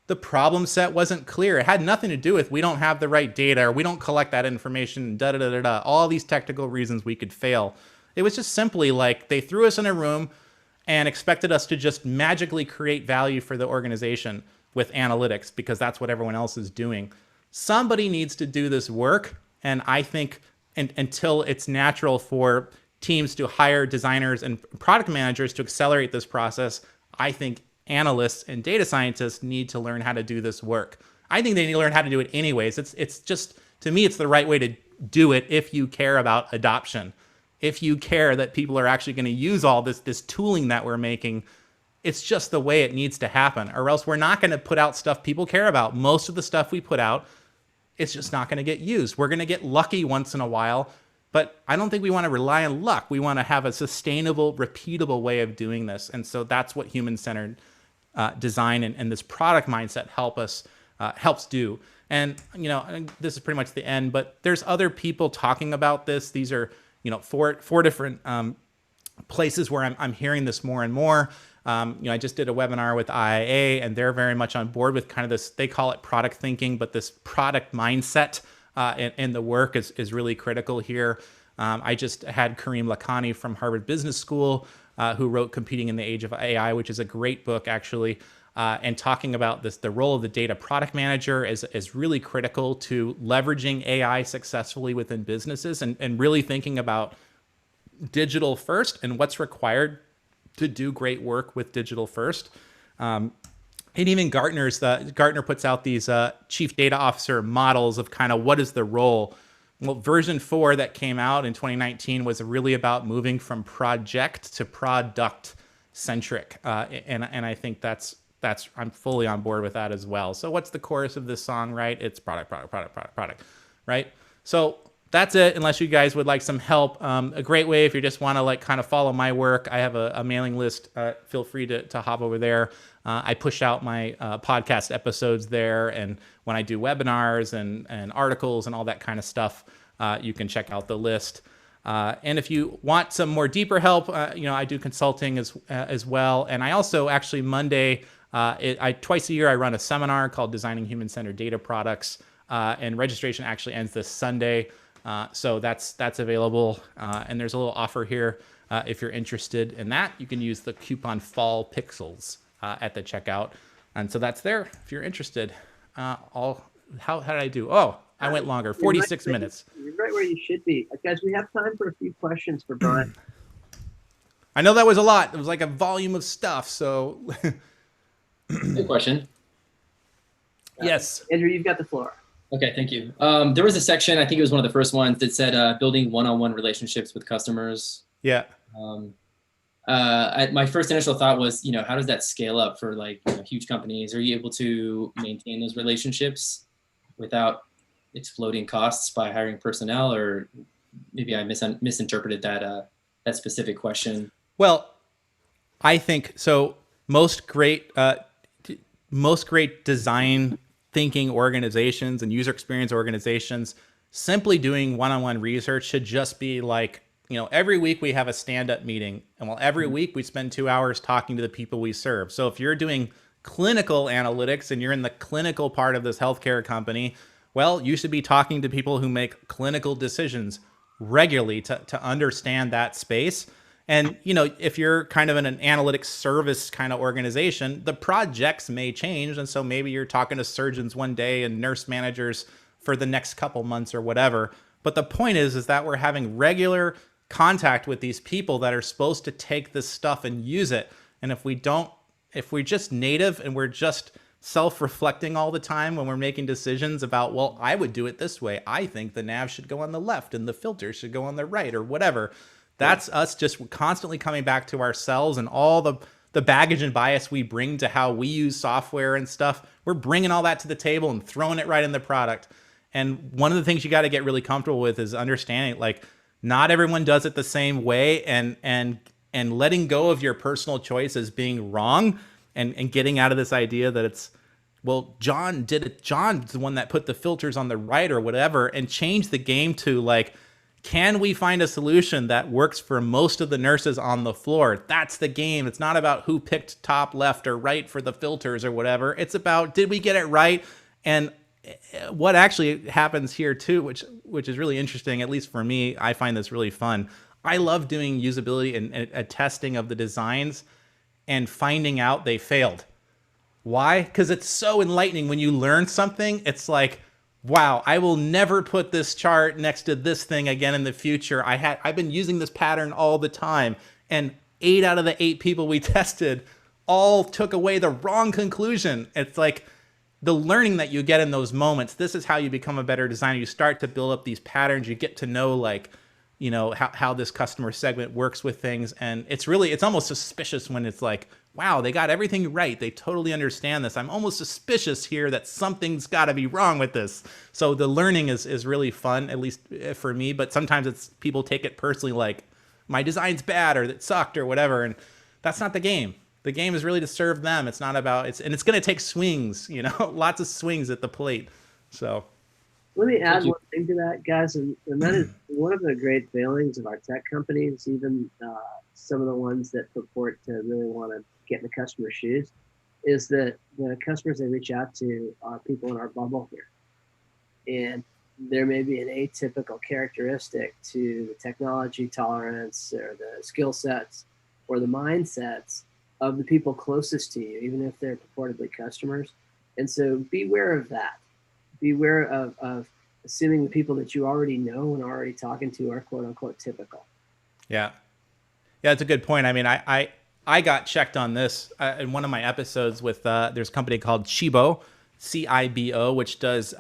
The problem set wasn't clear. It had nothing to do with we don't have the right data or we don't collect that information, all these technical reasons we could fail. It was just simply like they threw us in a room and expected us to just magically create value for the organization with analytics because that's what everyone else is doing. Somebody needs to do this work, and I think until it's natural for teams to hire designers and product managers to accelerate this process, I think analysts and data scientists need to learn how to do this work. I think they need to learn how to do it anyways. It's just, to me, it's the right way to do it if you care about adoption. If you care that people are actually going to use all this tooling that we're making, it's just the way it needs to happen, or else we're not going to put out stuff people care about. Most of the stuff we put out, it's just not going to get used. We're going to get lucky once in a while, but I don't think we want to rely on luck. We want to have a sustainable, repeatable way of doing this. And so that's what human-centered design and this product mindset helps do. And, you know, this is pretty much the end, but there's other people talking about this. These are, you know, four different places where I'm hearing this more and more. You know, I just did a webinar with IIA, and they're very much on board with kind of this, they call it product thinking, but this product mindset in the work is really critical here. I just had Kareem Lakhani from Harvard Business School, who wrote Competing in the Age of AI, which is a great book, actually, and talking about this, the role of the data product manager is really critical to leveraging AI successfully within businesses and really thinking about digital first and what's required to do great work with digital first. And even Gartner puts out these chief data officer models of kind of what is the role. Well, version 4 that came out in 2019 was really about moving from project to product centric. And I think that's I'm fully on board with that as well. So what's the chorus of this song, right? It's product, right? So that's it, unless you guys would like some help. A great way, if you just want to like kind of follow my work, I have a mailing list. Feel free to hop over there. I push out my podcast episodes there, and when I do webinars and articles and all that kind of stuff, you can check out the list. And if you want some more deeper help, you know, I do consulting as well. And I also actually Monday, twice a year, I run a seminar called Designing Human-Centered Data Products, and registration actually ends this Sunday. So that's available, and there's a little offer here. If you're interested in that, you can use the coupon Fall Pixels at the checkout, and so that's there if you're interested. How did I do? Oh, I went longer, 46 minutes. You're right where you should be, guys. We have time for a few questions for Brian. I know that was a lot. It was like a volume of stuff. So Good question. Yes. Andrew, you've got the floor. Okay, thank you. There was a section, I think it was one of the first ones, that said building one-on-one relationships with customers. Yeah. My first initial thought was, how does that scale up for like huge companies? Are you able to maintain those relationships without exploding costs by hiring personnel? Or maybe I misinterpreted that specific question. Well, I think so. Most great design thinking organizations and user experience organizations, simply doing one-on-one research should just be like, every week we have a stand-up meeting, and every week we spend 2 hours talking to the people we serve. So if you're doing clinical analytics and you're in the clinical part of this healthcare company, well, you should be talking to people who make clinical decisions regularly to understand that space. And, if you're kind of in an analytics service kind of organization, the projects may change. And so maybe you're talking to surgeons one day and nurse managers for the next couple months or whatever. But the point is that we're having regular contact with these people that are supposed to take this stuff and use it. And if we're just native and we're just self-reflecting all the time when we're making decisions about, well, I would do it this way. I think the nav should go on the left and the filter should go on the right or whatever. That's us just constantly coming back to ourselves and all the baggage and bias we bring to how we use software and stuff. We're bringing all that to the table and throwing it right in the product. And one of the things you got to get really comfortable with is understanding, like, not everyone does it the same way, and letting go of your personal choice as being wrong, and getting out of this idea that it's, well, John did it. John's the one that put the filters on the right or whatever, and change the game to like, can we find a solution that works for most of the nurses on the floor? That's the game. It's not about who picked top, left, or right for the filters or whatever. It's about, did we get it right? And what actually happens here too, which is really interesting, at least for me, I find this really fun. I love doing usability and a testing of the designs and finding out they failed. Why? Because it's so enlightening when you learn something. It's like, wow, I will never put this chart next to this thing again in the future. I've been using this pattern all the time, and 8 out of the 8 people we tested all took away the wrong conclusion. It's like the learning that you get in those moments. This is how you become a better designer. You start to build up these patterns. You get to know, like, how this customer segment works with things. And it's almost suspicious when it's like, wow, they got everything right. They totally understand this. I'm almost suspicious here that something's got to be wrong with this. So the learning is really fun, at least for me. But sometimes it's people take it personally, like my design's bad or it sucked or whatever. And that's not the game. The game is really to serve them. It's not about and it's going to take swings, lots of swings at the plate. So let me add one thing to that, guys, and that is one of the great failings of our tech companies, even some of the ones that purport to really want to get in the customer's shoes, is that the customers they reach out to are people in our bubble here. And there may be an atypical characteristic to the technology tolerance or the skill sets or the mindsets of the people closest to you, even if they're purportedly customers. And so beware of that. Beware of assuming the people that you already know and are already talking to are quote unquote typical. Yeah. Yeah, it's a good point. I mean, I got checked on this in one of my episodes with, there's a company called Cibo, CIBO, which does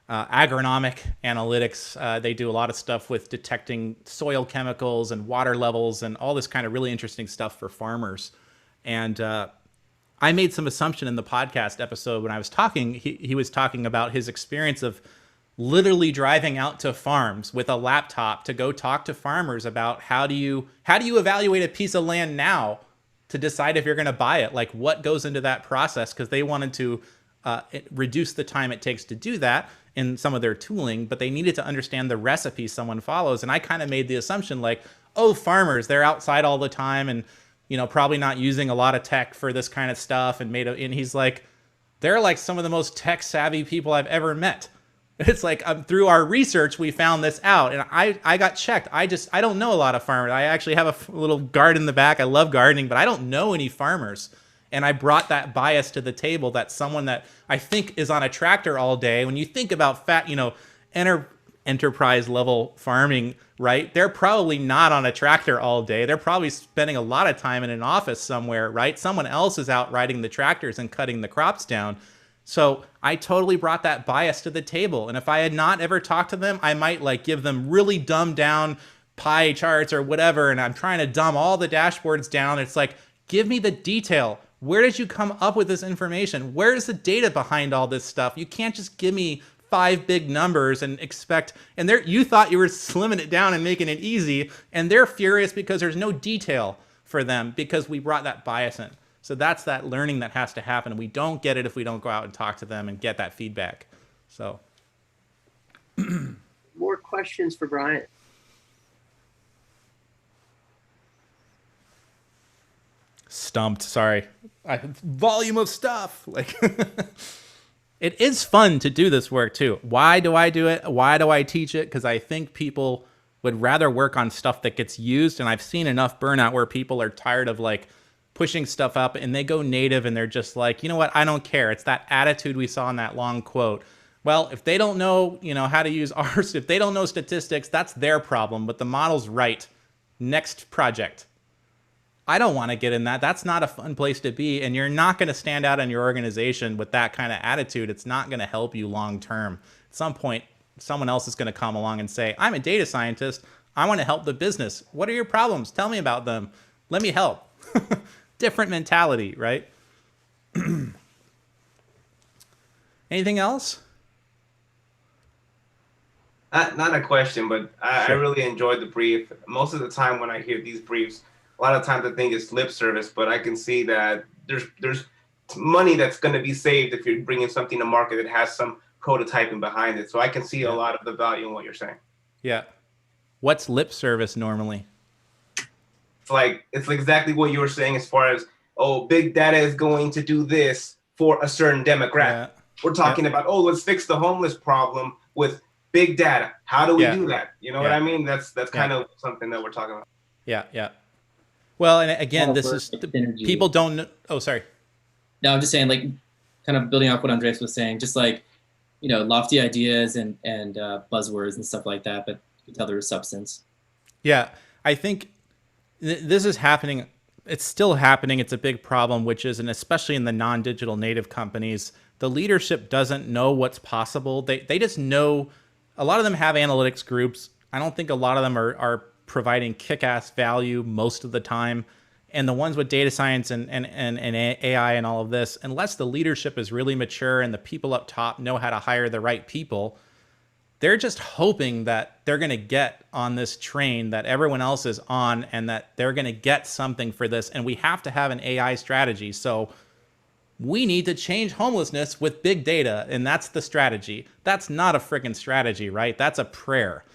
agronomic analytics. They do a lot of stuff with detecting soil chemicals and water levels and all this kind of really interesting stuff for farmers. And I made some assumption in the podcast episode when I was talking. He was talking about his experience of literally driving out to farms with a laptop to go talk to farmers about how do you evaluate a piece of land now to decide if you're going to buy it, like what goes into that process, because they wanted to reduce the time it takes to do that in some of their tooling, but they needed to understand the recipe someone follows. And I kind of made the assumption like, oh, farmers, they're outside all the time and probably not using a lot of tech for this kind of stuff. And he's like, they're like some of the most tech savvy people I've ever met. It's like through our research, we found this out, and I got checked. I don't know a lot of farmers. I actually have a little garden in the back. I love gardening, but I don't know any farmers. And I brought that bias to the table that someone that I think is on a tractor all day, when you think about enterprise level farming, right? They're probably not on a tractor all day. They're probably spending a lot of time in an office somewhere, right? Someone else is out riding the tractors and cutting the crops down. So I totally brought that bias to the table. And if I had not ever talked to them, I might like give them really dumbed down pie charts or whatever. And I'm trying to dumb all the dashboards down. It's like, give me the detail. Where did you come up with this information? Where's the data behind all this stuff? You can't just give me 5 big numbers and expect, and you thought you were slimming it down and making it easy, and they're furious because there's no detail for them because we brought that bias in. So that's that learning that has to happen. We don't get it if we don't go out and talk to them and get that feedback. So more questions for Brian. Stumped, sorry. Volume of stuff. Like it is fun to do this work too. Why do I do it? Why do I teach it? Because I think people would rather work on stuff that gets used. And I've seen enough burnout where people are tired of like pushing stuff up and they go native and they're just like, you know what? I don't care. It's that attitude we saw in that long quote. Well, if they don't know, how to use ours, if they don't know statistics, that's their problem. But the model's right. Next project. I don't want to get in that. That's not a fun place to be. And you're not going to stand out in your organization with that kind of attitude. It's not going to help you long term. At some point, someone else is going to come along and say, I'm a data scientist. I want to help the business. What are your problems? Tell me about them. Let me help. Different mentality, right? Anything else? Not a question, but I really enjoyed the brief. Most of the time when I hear these briefs, a lot of times I think it's lip service, but I can see that there's money that's going to be saved if you're bringing something to market that has some prototyping behind it. So I can see a lot of the value in what you're saying. Yeah. What's lip service normally? It's exactly what you were saying as far as, big data is going to do this for a certain demographic. Yeah. We're talking about, let's fix the homeless problem with big data. How do we do that? You know what I mean? That's kind of something that we're talking about. Yeah, yeah. Well, and again, this is people don't know. Oh, sorry. No, I'm just saying, like, kind of building off what Andres was saying, just like, lofty ideas and buzzwords and stuff like that, but you can tell there is substance. Yeah, I think this is happening. It's still happening. It's a big problem, which is, and especially in the non-digital native companies, the leadership doesn't know what's possible. They just know. A lot of them have analytics groups. I don't think a lot of them are providing kick-ass value most of the time. And the ones with data science and AI and all of this, unless the leadership is really mature and the people up top know how to hire the right people, they're just hoping that they're going to get on this train that everyone else is on and that they're going to get something for this. And we have to have an AI strategy. So we need to change homelessness with big data. And that's the strategy. That's not a freaking strategy, right? That's a prayer.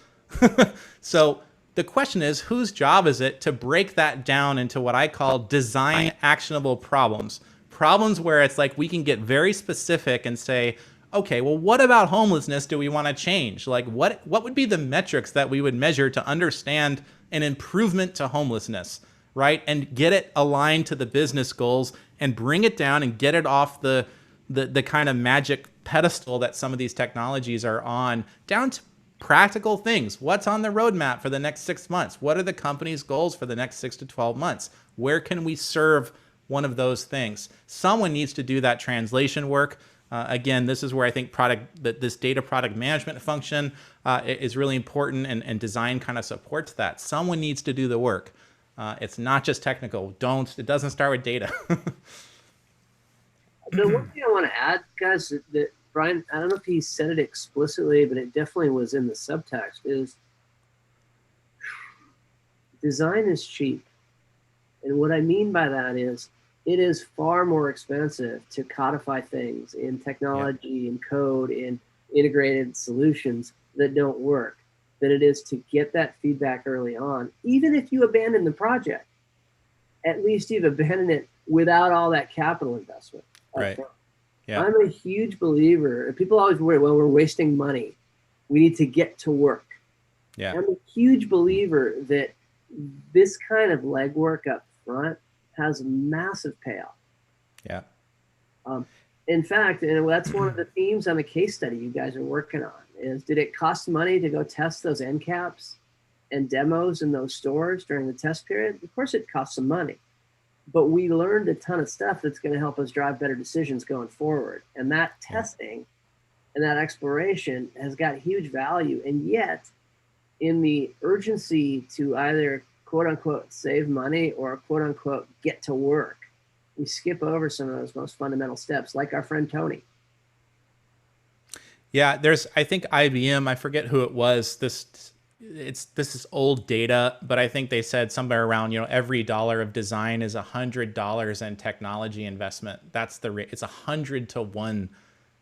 So the question is, whose job is it to break that down into what I call design actionable problems? Problems where it's like we can get very specific and say, okay, well, what about homelessness do we want to change? Like, what would be the metrics that we would measure to understand an improvement to homelessness, right? And get it aligned to the business goals and bring it down and get it off the kind of magic pedestal that some of these technologies are on, down to practical things. What's on the roadmap for the next 6 months? What are the company's goals for the next 6 to 12 months? Where can we serve one of those things? Someone needs to do that translation work. Again, this is where I think this data product management function is really important, and design kind of supports that. Someone needs to do the work. It's not just technical. It doesn't start with data. The one thing I want to add, guys, that Brian, I don't know if he said it explicitly, but it definitely was in the subtext, is design is cheap. And what I mean by that is it is far more expensive to codify things in technology and code and integrated solutions that don't work than it is to get that feedback early on. Even if you abandon the project, at least you've abandoned it without all that capital investment. Right. Yeah. I'm a huge believer. People always worry, well, we're wasting money. We need to get to work. Yeah. I'm a huge believer that this kind of legwork up front has massive payoff. Yeah. In fact, and that's one of the themes on the case study you guys are working on. is, did it cost money to go test those end caps and demos in those stores during the test period? Of course it cost some money, but we learned a ton of stuff that's going to help us drive better decisions going forward. And that testing and that exploration has got huge value. And yet, in the urgency to either quote unquote save money or quote unquote get to work, we skip over some of those most fundamental steps, like our friend Tony. Yeah, there's, I think IBM, I forget who it was. This is old data, but I think they said somewhere around, every dollar of design is $100 in technology investment. That's the rate. It's 100 to 1.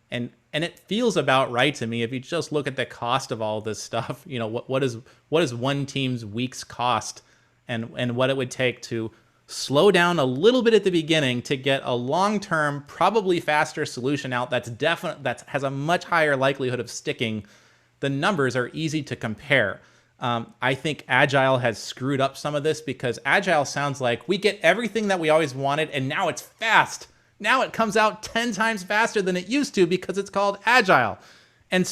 And it feels about right to me. If you just look at the cost of all this stuff, what is one team's week's cost, and what it would take to slow down a little bit at the beginning to get a long-term, probably faster solution out that has a much higher likelihood of sticking. The numbers are easy to compare. I think Agile has screwed up some of this, because Agile sounds like we get everything that we always wanted and now it's fast. Now it comes out 10 times faster than it used to because it's called Agile. And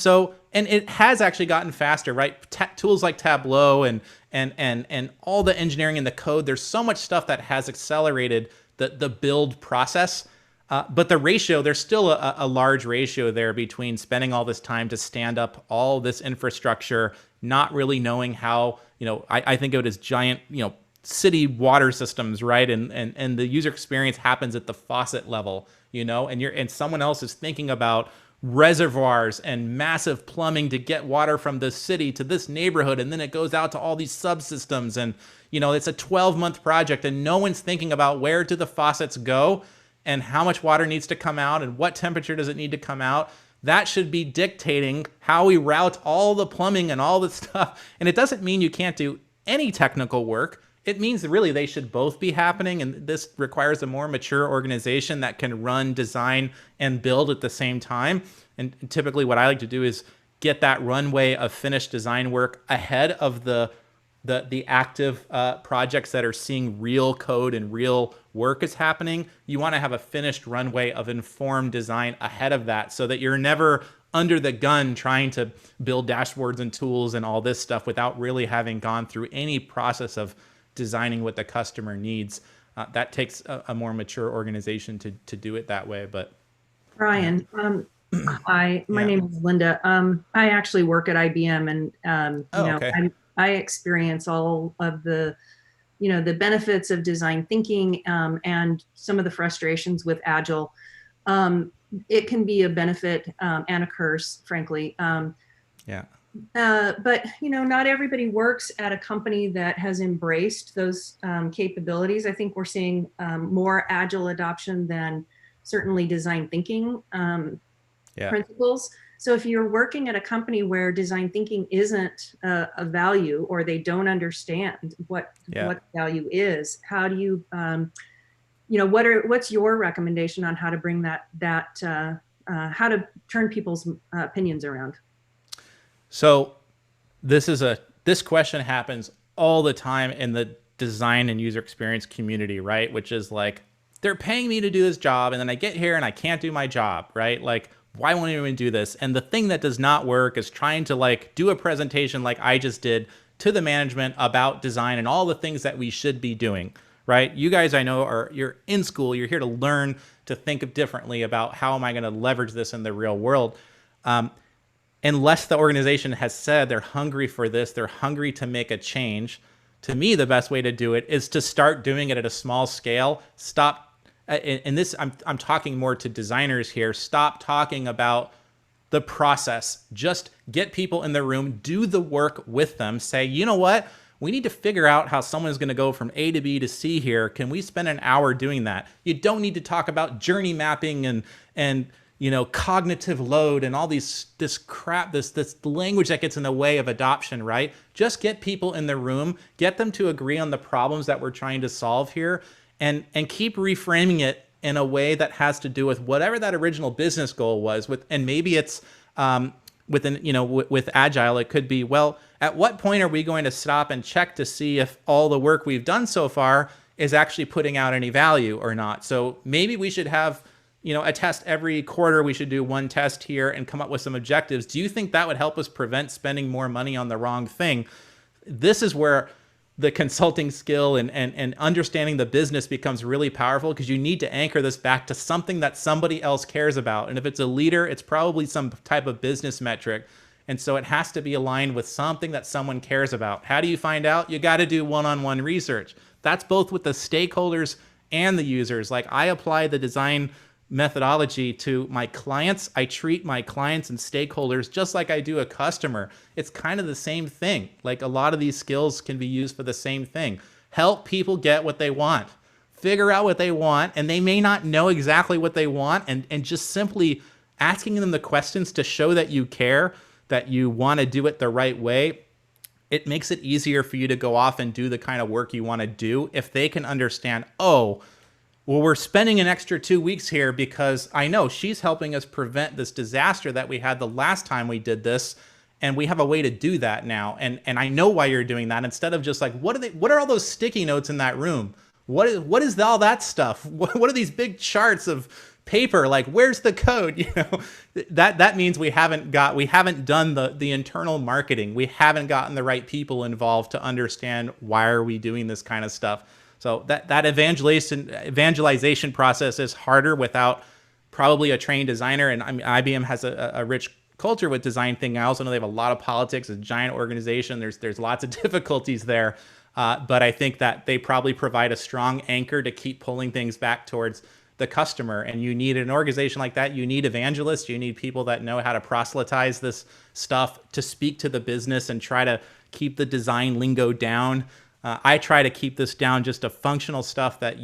it has actually gotten faster, right? Tools like Tableau and all the engineering and the code, there's so much stuff that has accelerated the build process. But the ratio, there's still a large ratio there between spending all this time to stand up all this infrastructure, not really knowing how, I think of it as giant, city water systems, right? And the user experience happens at the faucet level, and someone else is thinking about reservoirs and massive plumbing to get water from this city to this neighborhood, and then it goes out to all these subsystems, and it's a 12-month project, and no one's thinking about where do the faucets go and how much water needs to come out and what temperature does it need to come out. That should be dictating how we route all the plumbing and all the stuff. And it doesn't mean you can't do any technical work. It means that really they should both be happening, and this requires a more mature organization that can run, design, and build at the same time. And typically what I like to do is get that runway of finished design work ahead of the active projects that are seeing real code and real work is happening. You want to have a finished runway of informed design ahead of that, so that you're never under the gun trying to build dashboards and tools and all this stuff without really having gone through any process of designing what the customer needs. That takes a more mature organization to do it that way. But Brian, hi, my name is Linda. I actually work at IBM, and okay. I experience all of the benefits of design thinking, and some of the frustrations with Agile. It can be a benefit and a curse, frankly. But not everybody works at a company that has embraced those capabilities. I think we're seeing more Agile adoption than certainly design thinking principles. So if you're working at a company where design thinking isn't a value, or they don't understand what value is, how do you, what's your recommendation on how to bring how to turn people's opinions around? So this question happens all the time in the design and user experience community, right? Which is like, they're paying me to do this job, and then I get here and I can't do my job, right? Like, why won't anyone do this? And the thing that does not work is trying to do a presentation like I just did to the management about design and all the things that we should be doing, right? You guys, I know, you're in school, you're here to learn to think differently about how am I going to leverage this in the real world. Unless the organization has said they're hungry for this, they're hungry to make a change, to me, the best way to do it is to start doing it at a small scale. Stop. And this, I'm talking more to designers here. Stop talking about the process. Just get people in the room, do the work with them. Say, you know what? We need to figure out how someone's going to go from A to B to C here. Can we spend an hour doing that? You don't need to talk about journey mapping and cognitive load and all this crap, this language that gets in the way of adoption, right? Just get people in the room, get them to agree on the problems that we're trying to solve here, and keep reframing it in a way that has to do with whatever that original business goal was. And maybe it's with Agile, it could be, well, at what point are we going to stop and check to see if all the work we've done so far is actually putting out any value or not? So maybe we should have a test every quarter, we should do one test here and come up with some objectives. Do you think that would help us prevent spending more money on the wrong thing? This is where the consulting skill and understanding the business becomes really powerful, because you need to anchor this back to something that somebody else cares about. And if it's a leader, it's probably some type of business metric. And so it has to be aligned with something that someone cares about. How do you find out? You got to do one-on-one research. That's both with the stakeholders and the users. Like, I apply the design methodology to my clients. I treat my clients and stakeholders just like I do a customer. It's kind of the same thing. Like, a lot of these skills can be used for the same thing. Help people get what they want. Figure out what they want, and they may not know exactly what they want, and just simply asking them the questions to show that you care, that you want to do it the right way. It makes it easier for you to go off and do the kind of work you want to do if they can understand, oh, well, we're spending an extra 2 weeks here because I know she's helping us prevent this disaster that we had the last time we did this, and we have a way to do that now. And I know why you're doing that, instead of just like, what are all those sticky notes in that room? What is all that stuff? What are these big charts of paper? Like, where's the code? That means we haven't done the internal marketing. We haven't gotten the right people involved to understand why are we doing this kind of stuff. So that evangelization process is harder without probably a trained designer. And I mean, IBM has a rich culture with design thinking. I also know they have a lot of politics, a giant organization. There's lots of difficulties there. But I think that they probably provide a strong anchor to keep pulling things back towards the customer. And you need an organization like that. You need evangelists. You need people that know how to proselytize this stuff, to speak to the business and try to keep the design lingo down. I try to keep this down just to functional stuff that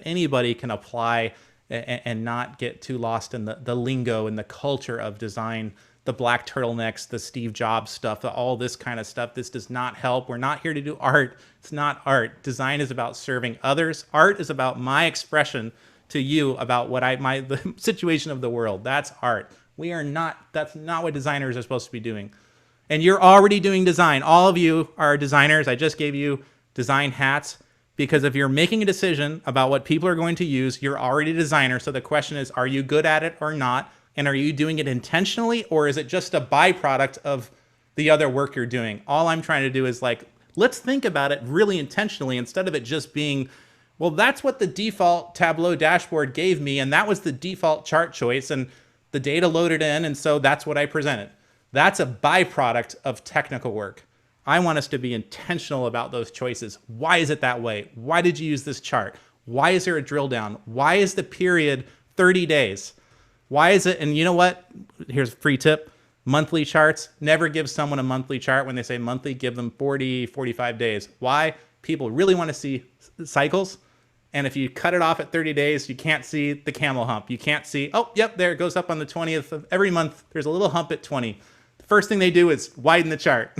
anybody can apply and not get too lost in the lingo and the culture of design, the black turtlenecks, the Steve Jobs stuff, all this kind of stuff. This does not help. We're not here to do art. It's not art. Design is about serving others. Art is about my expression to you about the situation of the world. That's art. That's not what designers are supposed to be doing. And you're already doing design. All of you are designers. I just gave you design hats, because if you're making a decision about what people are going to use, you're already a designer. So the question is, are you good at it or not? And are you doing it intentionally, or is it just a byproduct of the other work you're doing? All I'm trying to do is, like, let's think about it really intentionally, instead of it just being, well, that's what the default Tableau dashboard gave me, and that was the default chart choice, and the data loaded in, and so that's what I presented. That's a byproduct of technical work. I want us to be intentional about those choices. Why is it that way? Why did you use this chart? Why is there a drill down? Why is the period 30 days? Why is it? And you know what? Here's a free tip. Monthly charts. Never give someone a monthly chart. When they say monthly, give them 40, 45 days. Why? People really want to see cycles. And if you cut it off at 30 days, you can't see the camel hump. You can't see, oh, yep, there it goes up on the 20th of every month. There's a little hump at 20. The first thing they do is widen the chart.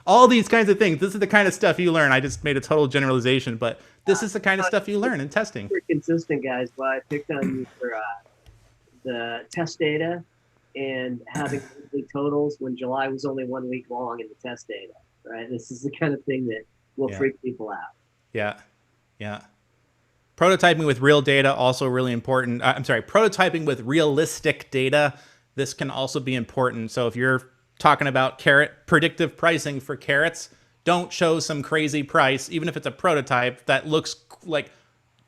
All these kinds of things. This is the kind of stuff you learn. I just made a total generalization, but this is the kind of stuff you learn in testing. We're consistent, guys. Well, I picked on you for the test data and having weekly totals when July was only 1 week long in the test data, right? This is the kind of thing that will freak people out. Yeah. Prototyping with real data, also really important. Prototyping with realistic data. This can also be important. So if you're talking about predictive pricing for carrots, don't show some crazy price, even if it's a prototype that looks like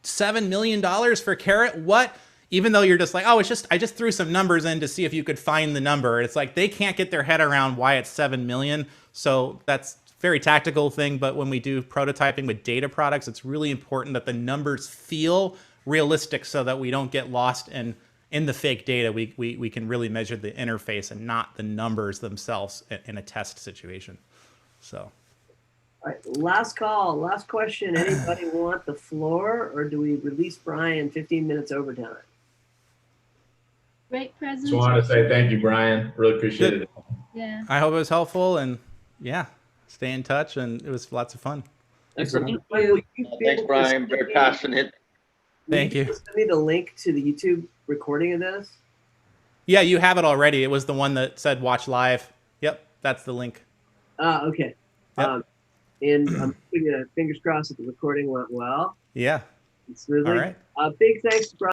$7 million for carrot. What? Even though you're just like, oh, I just threw some numbers in to see if you could find the number. It's like they can't get their head around why it's 7 million. So that's a very tactical thing. But when we do prototyping with data products, it's really important that the numbers feel realistic so that we don't get lost in the fake data. We can really measure the interface and not the numbers themselves in a test situation. So. All right, last call, last question. Anybody want the floor, or do we release Brian 15 minutes overtime? Great presentation. Just wanted to say thank you, Brian. Really appreciate it. Yeah. I hope it was helpful, and stay in touch, and it was lots of fun. Excellent. Thanks, Brian. Very passionate. Thank you. Send me the link to the YouTube recording of this. Yeah, you have it already. It was the one that said watch live. Yep, that's the link. Okay. Yep. And I'm keeping fingers crossed that the recording went well. Yeah. Smoothly. All right. Big thanks to Brian.